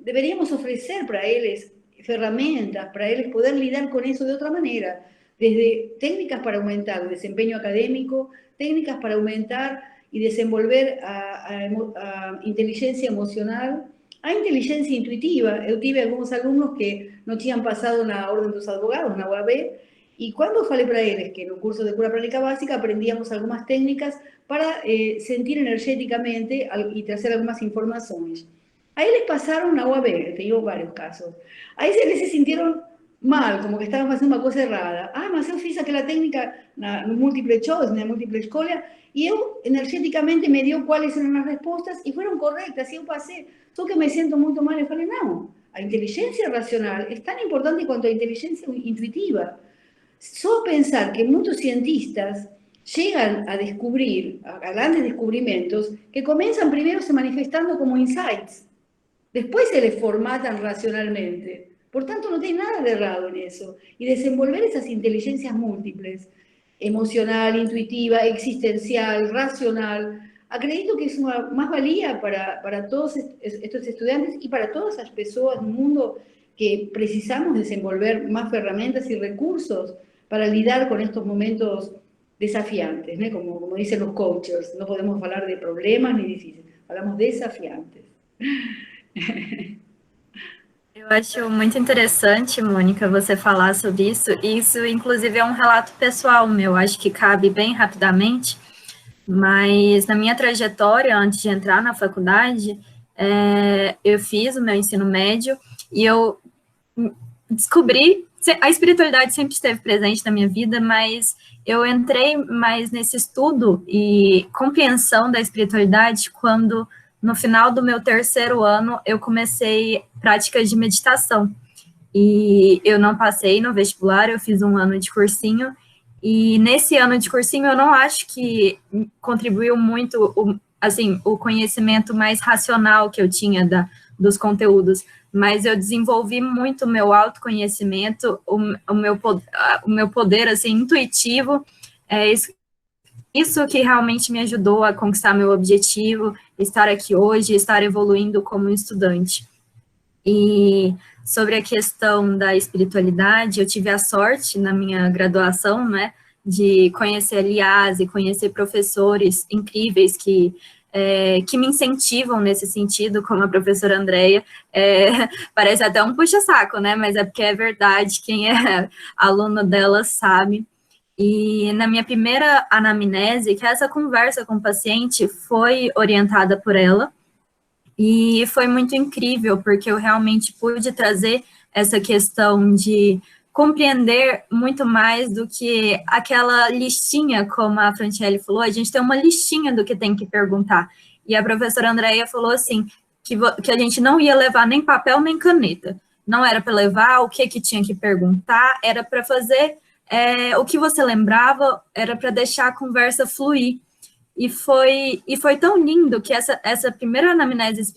deveríamos oferecer para eles ferramentas, para eles poderem lidar com isso de outra maneira, desde técnicas para aumentar o desempenho acadêmico, técnicas para aumentar y desenvolver a inteligencia emocional, a inteligencia intuitiva. Yo tuve algunos alumnos que no habían pasado na Orden dos Advogados, na UAB, y cuando falei para ellos que en un curso de cura pránica básica aprendíamos algunas técnicas para sentir energéticamente y traer algunas informaciones. Ahí les pasaron a UAB, te digo varios casos. Ahí se sintieron mal, como que estaban haciendo una cosa errada. Mas eu fiz aquela técnica no múltiple choice, na múltiple escolha, y yo energéticamente me dio cuáles eran las respuestas y fueron correctas, y yo pasé. Só que me siento muy mal, y falei, no, a inteligencia racional es tan importante cuanto a inteligencia intuitiva. Solo pensar que muchos cientistas llegan a descubrir, a grandes descubrimientos, que comienzan primero se manifestando como insights, después se les formatan racionalmente. Por tanto, no tiene nada de errado en eso. Y desenvolver esas inteligencias múltiples, emocional, intuitiva, existencial, racional, acredito que es una más valía para todos estos estudiantes y para todas las personas del mundo que precisamos desenvolver más herramientas y recursos para lidiar con estos momentos desafiantes, ¿no? Como dicen los coaches, no podemos hablar de problemas ni difíciles, hablamos desafiantes.
Eu acho muito interessante, Mônica, você falar sobre isso. Isso, inclusive, é um relato pessoal meu, acho que cabe bem rapidamente, mas na minha trajetória, antes de entrar na faculdade, eu fiz o meu ensino médio e eu descobri, a espiritualidade sempre esteve presente na minha vida, mas eu entrei mais nesse estudo e compreensão da espiritualidade quando, no final do meu terceiro ano, eu comecei práticas de meditação. E eu não passei no vestibular, eu fiz um ano de cursinho, e nesse ano de cursinho eu não acho que contribuiu muito, o conhecimento mais racional que eu tinha dos conteúdos, mas eu desenvolvi muito o meu autoconhecimento, o meu poder, assim, intuitivo, isso que realmente me ajudou a conquistar meu objetivo, estar aqui hoje, estar evoluindo como estudante. E sobre a questão da espiritualidade, eu tive a sorte na minha graduação, né, de conhecer a Liase, conhecer professores incríveis que me incentivam nesse sentido, como a professora Andrea. Parece até um puxa-saco, né, mas é porque é verdade, quem é aluno dela sabe. E na minha primeira anamnese, que essa conversa com o paciente foi orientada por ela, e foi muito incrível, porque eu realmente pude trazer essa questão de compreender muito mais do que aquela listinha, como a Franciele falou, a gente tem uma listinha do que tem que perguntar. E a professora Andrea falou assim, que a gente não ia levar nem papel nem caneta. Não era para levar o que tinha que perguntar, era para fazer o que você lembrava, era para deixar a conversa fluir. E foi tão lindo que essa primeira anamnese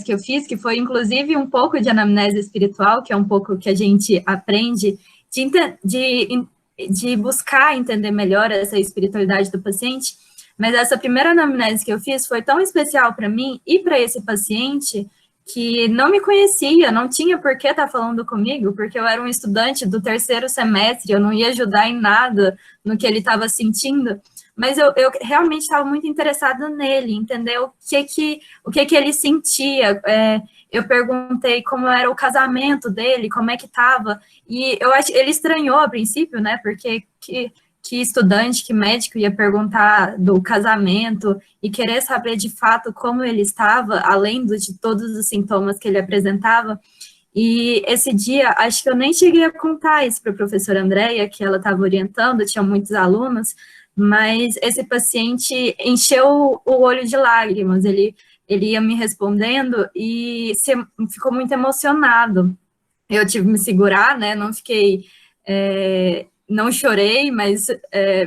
que eu fiz, que foi inclusive um pouco de anamnese espiritual, que é um pouco que a gente aprende de buscar entender melhor essa espiritualidade do paciente, mas essa primeira anamnese que eu fiz foi tão especial para mim e para esse paciente que não me conhecia, não tinha por que estar falando comigo, porque eu era um estudante do terceiro semestre, eu não ia ajudar em nada no que ele estava sentindo, mas eu realmente estava muito interessada nele, entender o que ele sentia. Eu perguntei como era o casamento dele, como é que estava, e eu acho ele estranhou a princípio, né, porque que estudante, que médico ia perguntar do casamento e querer saber de fato como ele estava, além de todos os sintomas que ele apresentava. E esse dia, acho que eu nem cheguei a contar isso para a professora Andréia, que ela estava orientando, tinha muitos alunos, mas esse paciente encheu o olho de lágrimas, ele ia me respondendo e ficou muito emocionado. Eu tive que me segurar, né, não fiquei, não chorei, mas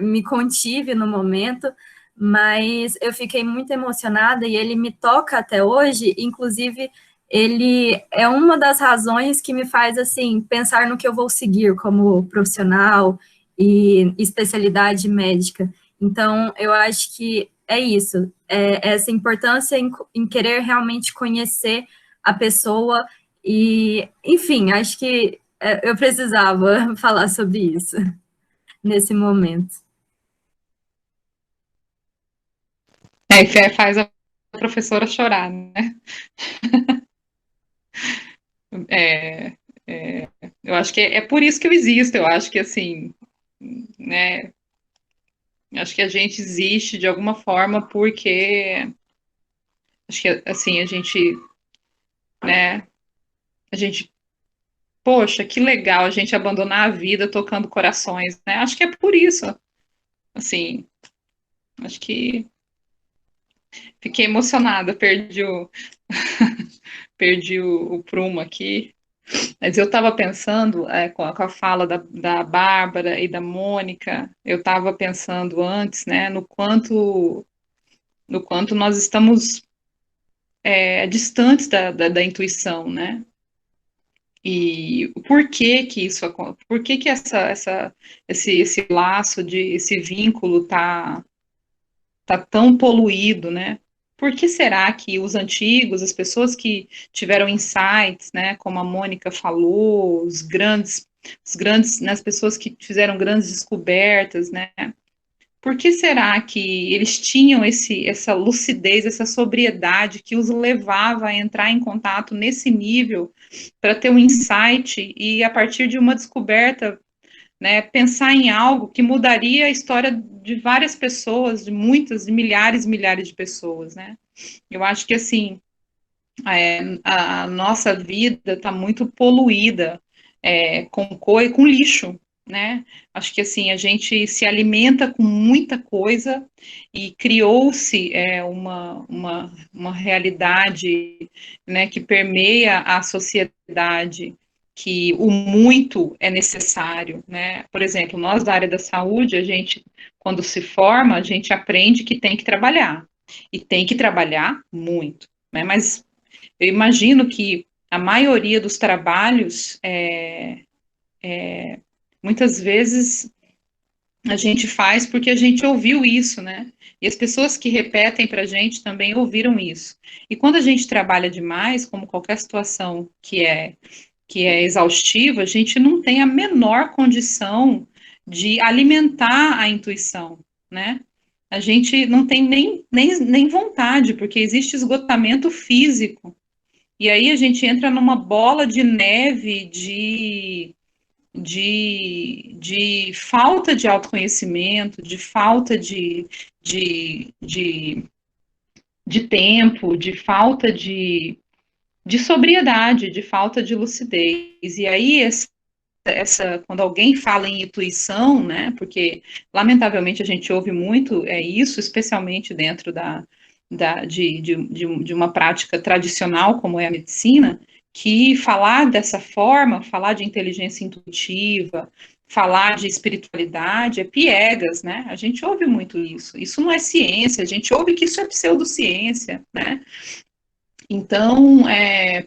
me contive no momento, mas eu fiquei muito emocionada e ele me toca até hoje, inclusive ele é uma das razões que me faz, assim, pensar no que eu vou seguir como profissional e especialidade médica. Então, eu acho que é isso, essa importância em querer realmente conhecer a pessoa e, enfim, acho que eu precisava falar sobre isso nesse momento.
Que faz a professora chorar, né? Eu acho que é por isso que eu existo, eu acho que, assim, né, acho que a gente existe de alguma forma porque, acho que, assim, né, a gente, poxa, que legal a gente abandonar a vida tocando corações, né? Acho que é por isso, assim, acho que fiquei emocionada, perdi o prumo aqui, mas eu estava pensando, com a fala da Bárbara e da Mônica, eu estava pensando antes, né, no quanto nós estamos distantes da intuição, né? E por que que por que que esse laço esse vínculo tá tão poluído, né? Por que será que os antigos, as pessoas que tiveram insights, né, como a Mônica falou, os grandes, né, as pessoas que fizeram grandes descobertas, né? Por que será que eles tinham essa lucidez, essa sobriedade que os levava a entrar em contato nesse nível para ter um insight e, a partir de uma descoberta, né, pensar em algo que mudaria a história de várias pessoas, de muitas, de milhares e milhares de pessoas, né? Eu acho que, assim, a nossa vida está muito poluída com lixo, né? Acho que, assim, a gente se alimenta com muita coisa e criou-se uma realidade, né, que permeia a sociedade, que o muito é necessário, né? Por exemplo, nós da área da saúde, a gente, quando se forma, a gente aprende que tem que trabalhar, e tem que trabalhar muito, né? Mas eu imagino que a maioria dos trabalhos, muitas vezes, a gente faz porque a gente ouviu isso, né? E as pessoas que repetem para a gente também ouviram isso. E quando a gente trabalha demais, como qualquer situação que é exaustiva, a gente não tem a menor condição de alimentar a intuição, né? A gente não tem nem vontade, porque existe esgotamento físico. E aí a gente entra numa bola de neve de falta de autoconhecimento, de falta de, de tempo, de falta de sobriedade, de falta de lucidez. E aí, quando alguém fala em intuição, né, porque lamentavelmente a gente ouve muito isso, especialmente dentro de uma prática tradicional como é a medicina, que falar dessa forma, falar de inteligência intuitiva, falar de espiritualidade é piegas, né? A gente ouve muito isso. Isso não é ciência, a gente ouve que isso é pseudociência, né? Então,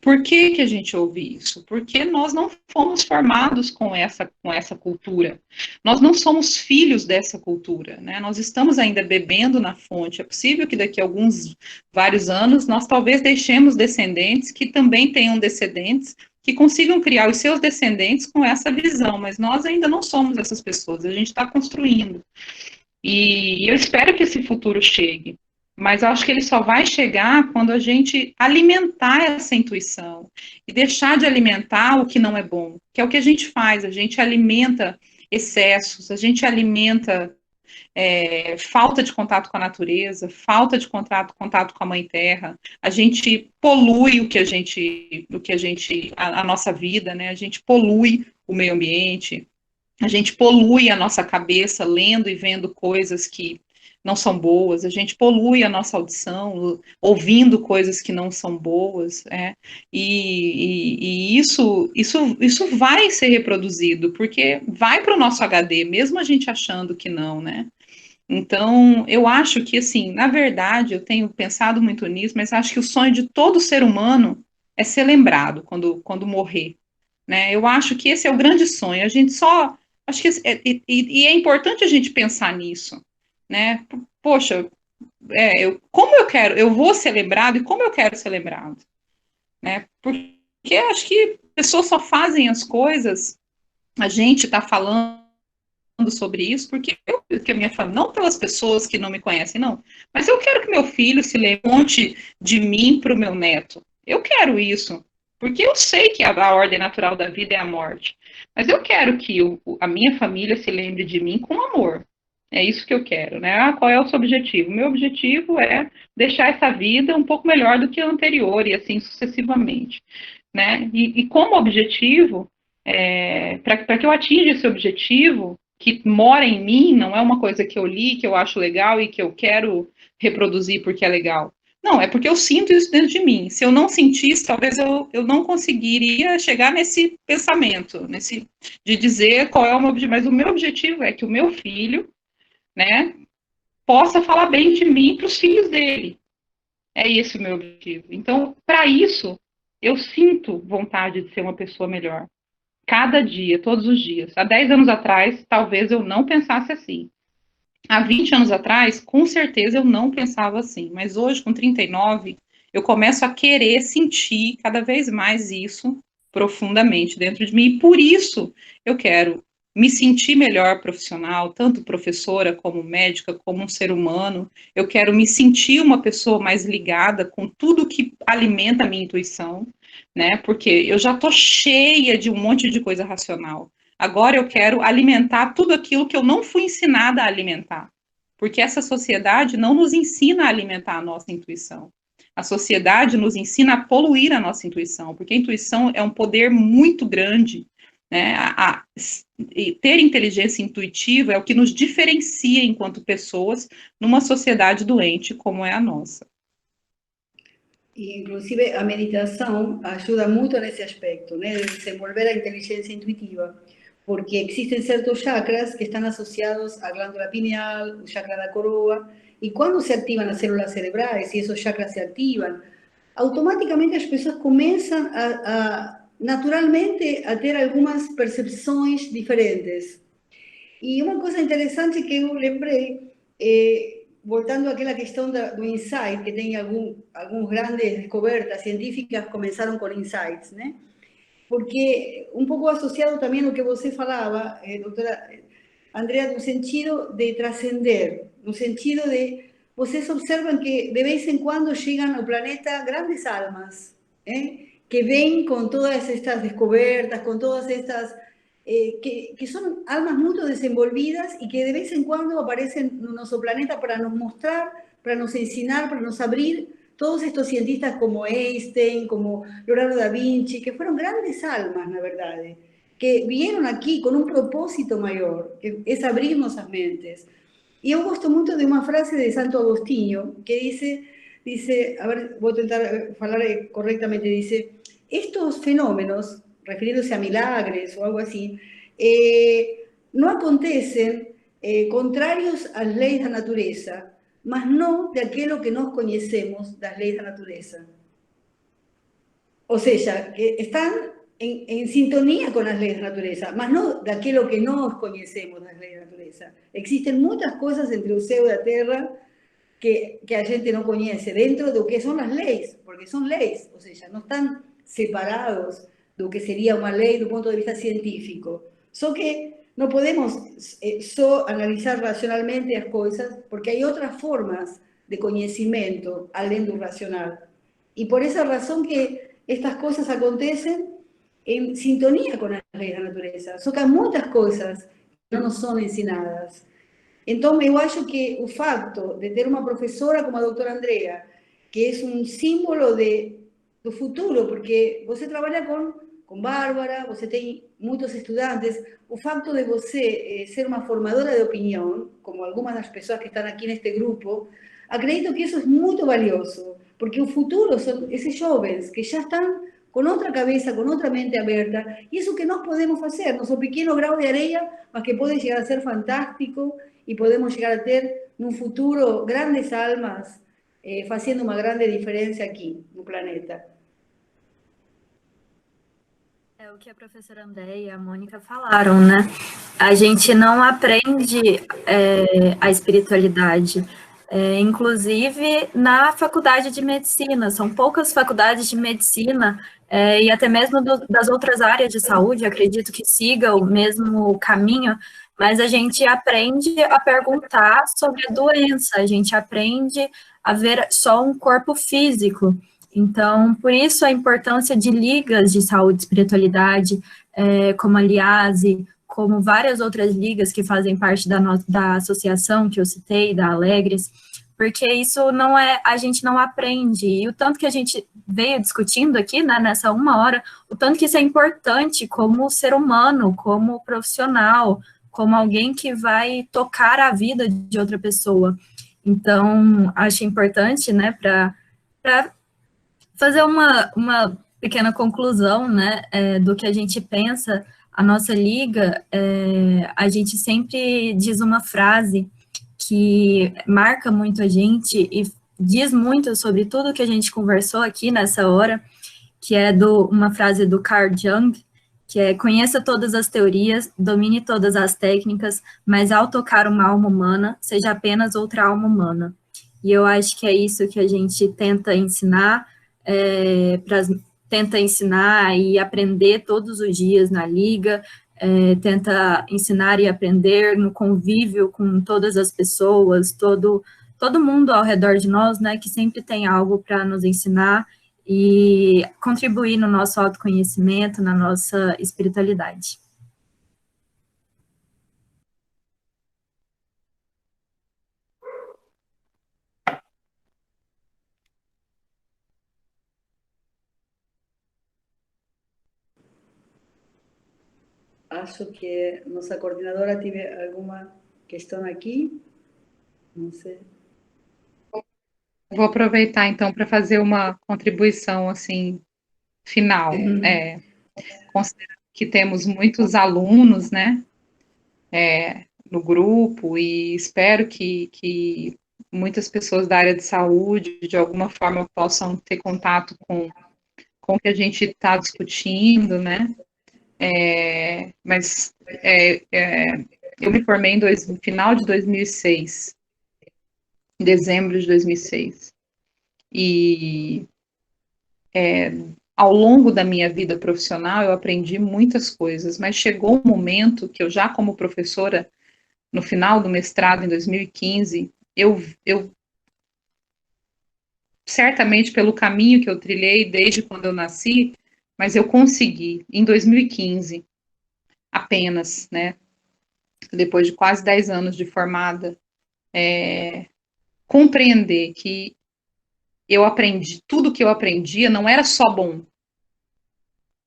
por que a gente ouve isso? Porque nós não fomos formados com essa cultura. Nós não somos filhos dessa cultura, né? Nós estamos ainda bebendo na fonte. É possível que daqui a vários anos, nós talvez deixemos descendentes que também tenham descendentes que consigam criar os seus descendentes com essa visão, mas nós ainda não somos essas pessoas, a gente está construindo. E eu espero que esse futuro chegue. Mas eu acho que ele só vai chegar quando a gente alimentar essa intuição e deixar de alimentar o que não é bom, que é o que a gente faz, a gente alimenta excessos, a gente alimenta falta de contato com a natureza, falta de contato com a Mãe Terra, a gente polui a nossa vida, né? A gente polui o meio ambiente, a gente polui a nossa cabeça lendo e vendo coisas que não são boas, a gente polui a nossa audição ouvindo coisas que não são boas, e isso vai ser reproduzido, porque vai para o nosso HD, mesmo a gente achando que não, né? Então, eu acho que, assim, na verdade, eu tenho pensado muito nisso, mas acho que o sonho de todo ser humano é ser lembrado quando morrer, né? Eu acho que esse é o grande sonho. A gente só, acho que é importante a gente pensar nisso, né? Poxa, como eu quero, eu vou ser lembrado e como eu quero ser lembrado, né? Porque acho que pessoas só fazem as coisas, a gente está falando sobre isso porque que a minha família, não pelas pessoas que não me conhecem, não, mas eu quero que meu filho se lembre de mim para o meu neto. Eu quero isso, porque eu sei que a ordem natural da vida é a morte, mas eu quero que a minha família se lembre de mim com amor. É isso que eu quero, né? Qual é o seu objetivo? Meu objetivo é deixar essa vida um pouco melhor do que a anterior e assim sucessivamente, né? E como objetivo, para que eu atinja esse objetivo, que mora em mim, não é uma coisa que eu li, que eu acho legal e que eu quero reproduzir porque é legal. Não, é porque eu sinto isso dentro de mim. Se eu não sentisse, talvez eu não conseguiria chegar nesse pensamento, de dizer qual é o meu objetivo. Mas o meu objetivo é que o meu filho, né, possa falar bem de mim para os filhos dele. É esse o meu objetivo. Então, para isso, eu sinto vontade de ser uma pessoa melhor. Cada dia, todos os dias. Há 10 anos atrás, talvez eu não pensasse assim. Há 20 anos atrás, com certeza eu não pensava assim. Mas hoje, com 39, eu começo a querer sentir cada vez mais isso profundamente dentro de mim. E por isso eu quero me sentir melhor profissional, tanto professora como médica, como um ser humano. Eu quero me sentir uma pessoa mais ligada com tudo que alimenta a minha intuição, né? Porque eu já tô cheia de um monte de coisa racional. Agora eu quero alimentar tudo aquilo que eu não fui ensinada a alimentar. Porque essa sociedade não nos ensina a alimentar a nossa intuição. A sociedade nos ensina a poluir a nossa intuição, porque a intuição é um poder muito grande, né? Ter inteligência intuitiva é o que nos diferencia enquanto pessoas numa sociedade doente como é a nossa.
Inclusive, a meditação ajuda muito nesse aspecto, né, de desenvolver a inteligência intuitiva, porque existen ciertos chakras que están asociados a glándula pineal, o chakra da coroa, y cuando se activan las células cerebrales y esos chakras se activan, automáticamente as pessoas começam naturalmente a ter algumas percepções diferentes. E uma coisa interessante que eu lembrei, voltando àquela questão do insight, que tem algumas grandes descobertas científicas começaram com insights, né? Porque um pouco associado também ao que você falava, doutora Andrea, no sentido de trascender, no sentido de vocês observam que de vez em quando chegam ao planeta grandes almas, que vêm com todas estas descobertas, com todas estas que son almas muy desenvolvidas y que de vez en cuando aparecen en nuestro planeta para nos mostrar, para nos ensinar, para nos abrir todos estos cientistas como Einstein, como Leonardo da Vinci, que fueron grandes almas, la verdad, que vinieron aquí con un propósito mayor, que es abrirnos las mentes. Y yo gosto mucho de una frase de Santo Agostinho que dice, a ver, voy a intentar hablar correctamente, dice, estos fenómenos, refiriéndose a milagres o algo así, no acontecen contrarios a las leyes de la naturaleza, mas no de aquello que nos conocemos de las leyes de la naturaleza. O sea, que están en sintonía con las leyes de la naturaleza, mas no de aquello que nos conocemos de las leyes de la naturaleza. Existen muchas cosas entre el cielo y la tierra que a gente no conoce dentro de lo que son las leyes, porque son leyes, o sea, no están separados de lo que sería una ley desde un punto de vista científico. Só que no podemos só analizar racionalmente las cosas, porque hay otras formas de conocimiento além do racional. Y por esa razón que estas cosas acontecen en sintonía con las leyes de la naturaleza. Só que hay muchas cosas que no nos son enseñadas. Então, eu acho que o fato de ter uma professora como a doutora Andrea, que é um símbolo do futuro, porque você trabalha com Bárbara, você tem muitos estudantes, o fato de você ser uma formadora de opinião, como algumas das pessoas que estão aqui neste grupo, acredito que isso é muito valioso, porque o futuro são esses jovens que já estão com outra cabeça, com outra mente aberta, e isso que nós podemos fazer, nosso pequeno grau de areia, mas que pode chegar a ser fantástico, e podemos chegar a ter, num futuro, grandes almas fazendo uma grande diferença aqui no planeta.
É o que a professora André e a Mônica falaram, né? A gente não aprende a espiritualidade, inclusive na faculdade de medicina. São poucas faculdades de medicina e até mesmo das outras áreas de saúde, acredito que siga o mesmo caminho, mas a gente aprende a perguntar sobre a doença, a gente aprende a ver só um corpo físico. Então, por isso a importância de ligas de saúde e espiritualidade, como a LIASE, como várias outras ligas que fazem parte da associação que eu citei, da Alegres, porque isso não é, a gente não aprende, e o tanto que a gente veio discutindo aqui, né, nessa 1 hora, o tanto que isso é importante como ser humano, como profissional, como alguém que vai tocar a vida de outra pessoa. Então, acho importante, né, para fazer uma pequena conclusão, né, do que a gente pensa. A nossa liga, a gente sempre diz uma frase que marca muito a gente e diz muito sobre tudo que a gente conversou aqui nessa hora, que é uma frase do Carl Jung, que é: conheça todas as teorias, domine todas as técnicas, mas ao tocar uma alma humana, seja apenas outra alma humana. E eu acho que é isso que a gente tenta ensinar, tenta ensinar e aprender todos os dias na liga, tenta ensinar e aprender no convívio com todas as pessoas, todo mundo ao redor de nós, né, que sempre tem algo para nos ensinar e contribuir no nosso autoconhecimento, na nossa espiritualidade.
Acho que nossa coordenadora teve alguma questão aqui, não sei.
Vou aproveitar, então, para fazer uma contribuição, assim, final. Considerando que temos muitos alunos, né, no grupo, e espero que muitas pessoas da área de saúde, de alguma forma, possam ter contato com o que a gente está discutindo, né, mas eu me formei no final de 2006, em dezembro de 2006, e ao longo da minha vida profissional eu aprendi muitas coisas, mas chegou um momento que eu já como professora, no final do mestrado, em 2015, eu certamente pelo caminho que eu trilhei desde quando eu nasci, mas eu consegui, em 2015, apenas, né, depois de quase 10 anos de formada, compreender que eu aprendi, tudo que eu aprendia não era só bom.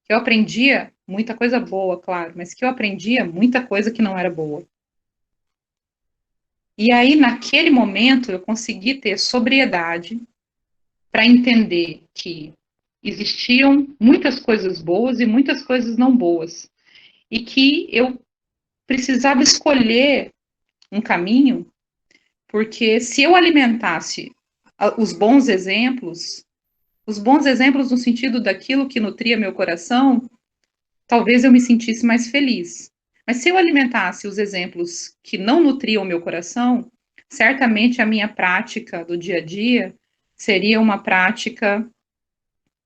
Eu aprendia muita coisa boa, claro, mas que eu aprendia muita coisa que não era boa. E aí, naquele momento, eu consegui ter sobriedade para entender que existiam muitas coisas boas e muitas coisas não boas. E que eu precisava escolher um caminho, porque se eu alimentasse os bons exemplos no sentido daquilo que nutria meu coração, talvez eu me sentisse mais feliz. Mas se eu alimentasse os exemplos que não nutriam o meu coração, certamente a minha prática do dia a dia seria uma prática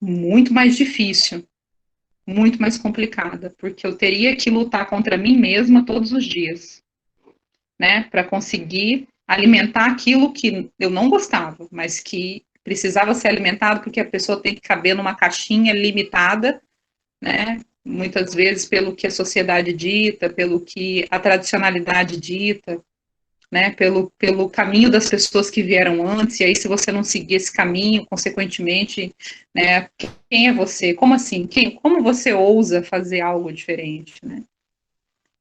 muito mais difícil, muito mais complicada, porque eu teria que lutar contra mim mesma todos os dias, né, para conseguir alimentar aquilo que eu não gostava, mas que precisava ser alimentado porque a pessoa tem que caber numa caixinha limitada, né, muitas vezes pelo que a sociedade dita, pelo que a tradicionalidade dita, né, pelo caminho das pessoas que vieram antes, e aí se você não seguir esse caminho, consequentemente, né, quem é você? Como assim? Como você ousa fazer algo diferente, né?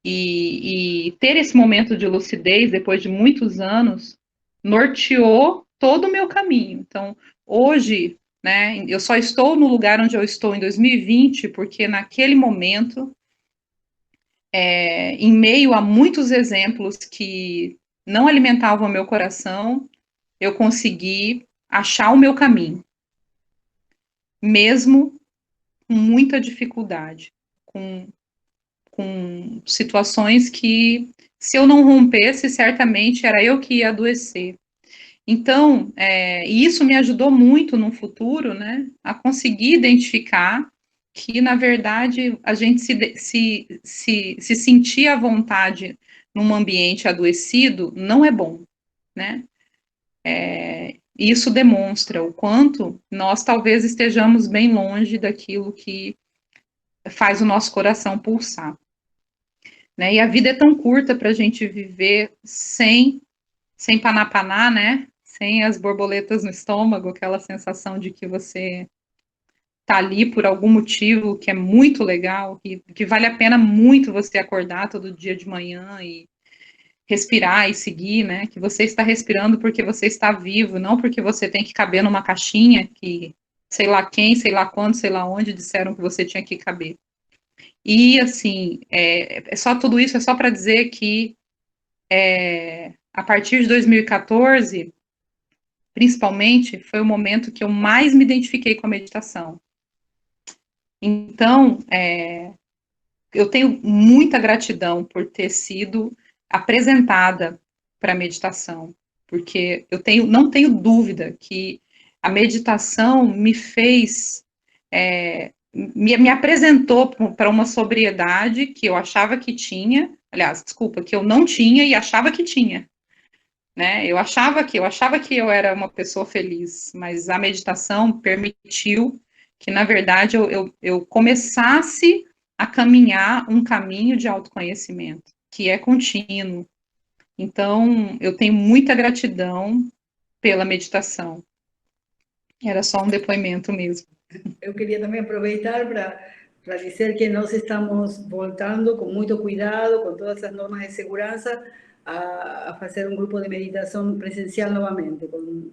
E ter esse momento de lucidez, depois de muitos anos, norteou todo o meu caminho. Então, hoje, né, eu só estou no lugar onde eu estou em 2020, porque naquele momento, em meio a muitos exemplos que não alimentavam o meu coração, eu consegui achar o meu caminho, mesmo com muita dificuldade, com situações que, se eu não rompesse, certamente era eu que ia adoecer. Então, e isso me ajudou muito no futuro, né, a conseguir identificar que, na verdade, a gente se sentir à vontade num ambiente adoecido não é bom, né? Isso demonstra o quanto nós talvez estejamos bem longe daquilo que faz o nosso coração pulsar, né? E a vida é tão curta para a gente viver sem panapaná, né? Sem as borboletas no estômago, aquela sensação de que você tá ali por algum motivo que é muito legal, que vale a pena muito você acordar todo dia de manhã e respirar e seguir, né? Que você está respirando porque você está vivo, não porque você tem que caber numa caixinha que sei lá quem, sei lá quando, sei lá onde disseram que você tinha que caber. E, assim, só tudo isso é só para dizer que a partir de 2014, principalmente, foi o momento que eu mais me identifiquei com a meditação. Então, eu tenho muita gratidão por ter sido apresentada para a meditação, porque não tenho dúvida que a meditação me fez, me apresentou para uma sobriedade que eu achava que tinha, aliás, desculpa, que eu não tinha e achava que tinha, né? Eu achava que eu era uma pessoa feliz, mas a meditação permitiu que, na verdade, eu começasse a caminhar um caminho de autoconhecimento, que é contínuo. Então, eu tenho muita gratidão pela meditação. Era só um depoimento mesmo.
Eu queria também aproveitar para dizer que nós estamos voltando com muito cuidado, com todas as normas de segurança, a fazer um grupo de meditação presencial novamente, com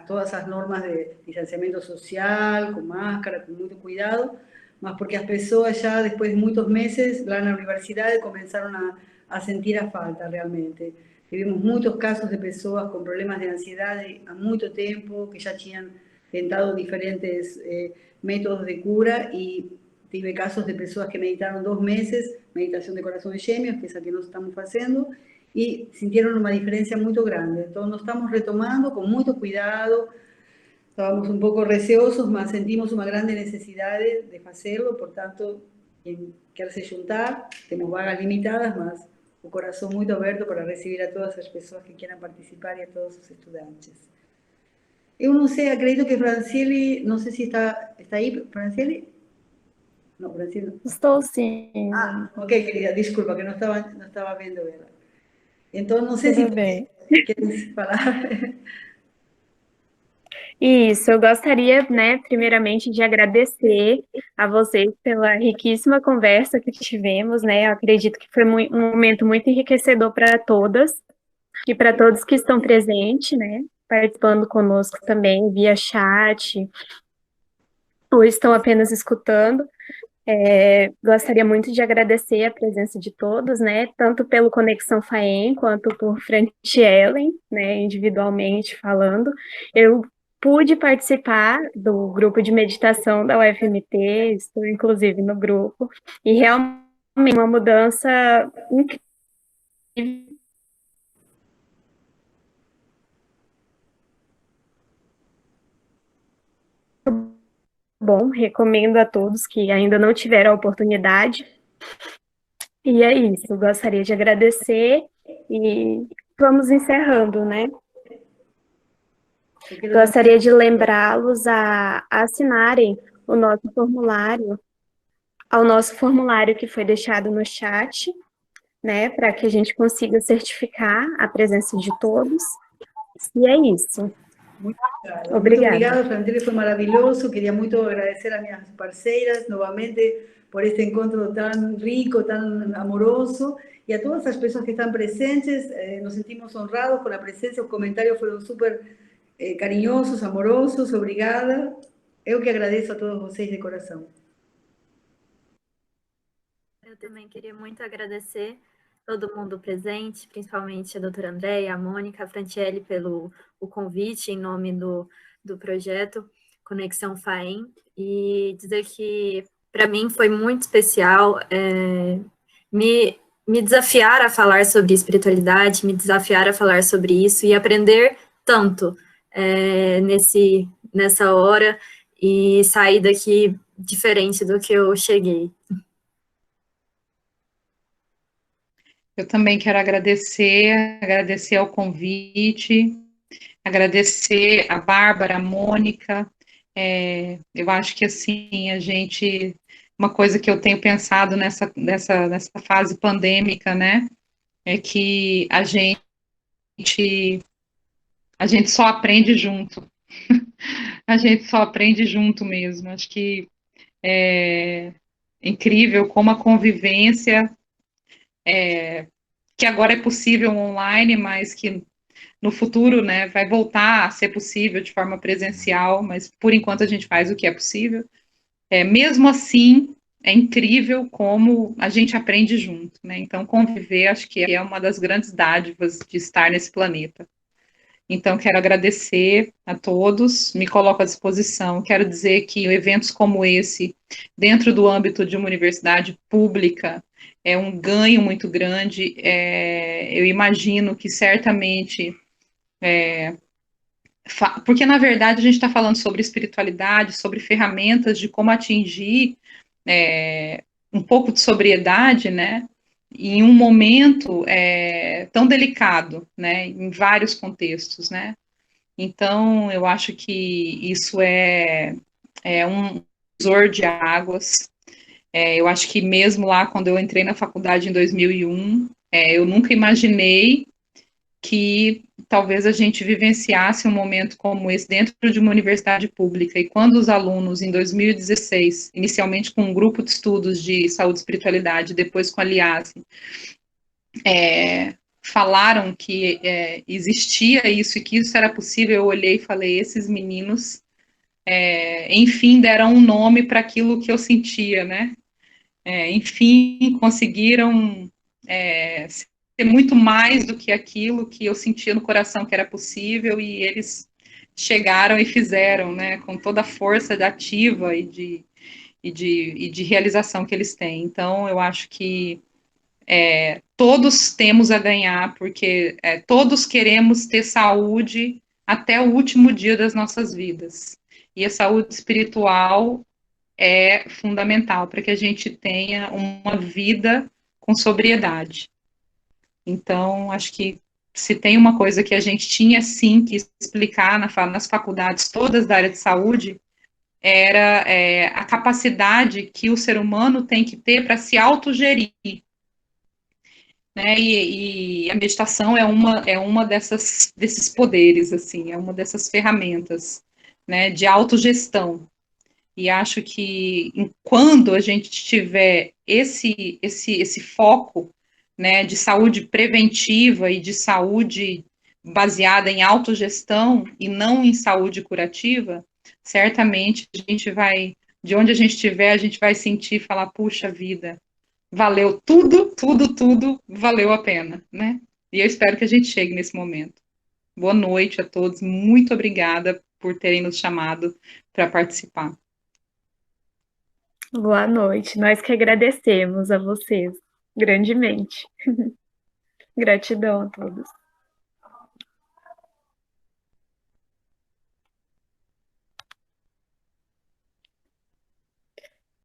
todas as normas de distanciamento social, com máscara, com muito cuidado, mas porque as pessoas já, depois de muitos meses, lá na universidade, começaram a sentir a falta realmente. Tivemos muitos casos de pessoas com problemas de ansiedade há muito tempo, que já tinham tentado diferentes métodos de cura y tive casos de personas que meditaron 2 meses, meditación de corazón de gêmeos, que es la que nos estamos haciendo, y sintieron una diferencia muy grande. Entonces nos estamos retomando con mucho cuidado, estábamos un poco receosos, mas sentimos una grande necesidad de hacerlo, por tanto, quien querse juntar, tenemos vagas limitadas, mas un corazón muy abierto para recibir a todas las personas que quieran participar y a todos los estudiantes. Eu não sei, acredito que Franciele, não sei se está aí, Franciele? Não, Franciele.
Estou sim.
Ah, ok, querida, desculpa, que não estava vendo ela. Então, não sei
Tudo
se
bem.
queres falar.
Isso, eu gostaria, né, primeiramente, de agradecer a vocês pela riquíssima conversa que tivemos, né? Eu acredito que foi um momento muito enriquecedor para todas e para todos que estão presentes, né? Participando conosco também via chat, ou estão apenas escutando. Gostaria muito de agradecer a presença de todos, né? Tanto pelo Conexão FAEM, quanto por Franciele, né? Individualmente falando. Eu pude participar do grupo de meditação da UFMT, estou inclusive no grupo, e realmente uma mudança incrível. Bom, recomendo a todos que ainda não tiveram a oportunidade. E é isso, gostaria de agradecer e vamos encerrando, né? Gostaria de lembrá-los a assinarem o nosso formulário, ao nosso formulário que foi deixado no chat, né, para que a gente consiga certificar a presença de todos. E é isso.
Muito
Obrigada.
obrigada, Francine, foi maravilhoso. Queria muito agradecer a minhas parceiras novamente por este encontro tão rico, tão amoroso, e a todas as pessoas que estão presentes. Nos sentimos honrados com a presença, os comentários foram super carinhosos, amorosos. Obrigada. Eu que agradeço a todos vocês de coração.
Eu também queria muito agradecer todo mundo presente, principalmente a doutora Andréia, a Mônica, a Franciele pelo o convite em nome do projeto Conexão FAEM, e dizer que para mim foi muito especial me desafiar a falar sobre espiritualidade, me desafiar a falar sobre isso e aprender tanto nessa hora e sair daqui diferente do que eu cheguei.
Eu também quero agradecer ao convite, agradecer a Bárbara, a Mônica. Eu acho que, assim, uma coisa que eu tenho pensado nessa fase pandêmica, né, é que a gente só aprende junto. A gente só aprende junto mesmo. Acho que é incrível como a convivência, que agora é possível online, mas que no futuro, né, vai voltar a ser possível de forma presencial, mas por enquanto a gente faz o que é possível. Mesmo assim, é incrível como a gente aprende junto, né? Então, conviver, acho que é uma das grandes dádivas de estar nesse planeta. Então, quero agradecer a todos, me coloco à disposição. Quero dizer que eventos como esse, dentro do âmbito de uma universidade pública, é um ganho muito grande. Eu imagino que certamente, porque na verdade a gente está falando sobre espiritualidade, sobre ferramentas de como atingir um pouco de sobriedade, né? Em um momento tão delicado, né? Em vários contextos, né? Então, eu acho que isso é um divisor de águas. Eu acho que mesmo lá, quando eu entrei na faculdade em 2001, eu nunca imaginei que talvez a gente vivenciasse um momento como esse dentro de uma universidade pública. E quando os alunos, em 2016, inicialmente com um grupo de estudos de saúde e espiritualidade, depois com a LIASE, falaram que existia isso e que isso era possível, eu olhei e falei, esses meninos, enfim, deram um nome para aquilo que eu sentia, né? Enfim, conseguiram ser muito mais do que aquilo que eu sentia no coração que era possível, e eles chegaram e fizeram, né? Com toda a força ativa e de realização que eles têm. Então, eu acho que todos temos a ganhar, porque todos queremos ter saúde até o último dia das nossas vidas. E a saúde espiritual é fundamental para que a gente tenha uma vida com sobriedade. Então, acho que se tem uma coisa que a gente tinha, sim, que explicar nas faculdades todas da área de saúde, era a capacidade que o ser humano tem que ter para se autogerir. Né? E a meditação é uma desses poderes, assim, é uma dessas ferramentas, né, de autogestão. E acho que quando a gente tiver esse foco, né, de saúde preventiva e de saúde baseada em autogestão e não em saúde curativa, certamente a gente vai, de onde a gente estiver, a gente vai sentir e falar, puxa vida, valeu tudo valeu a pena, né? E eu espero que a gente chegue nesse momento. Boa noite a todos, muito obrigada por terem nos chamado para participar.
Boa noite. Nós que agradecemos a vocês grandemente. Gratidão a todos.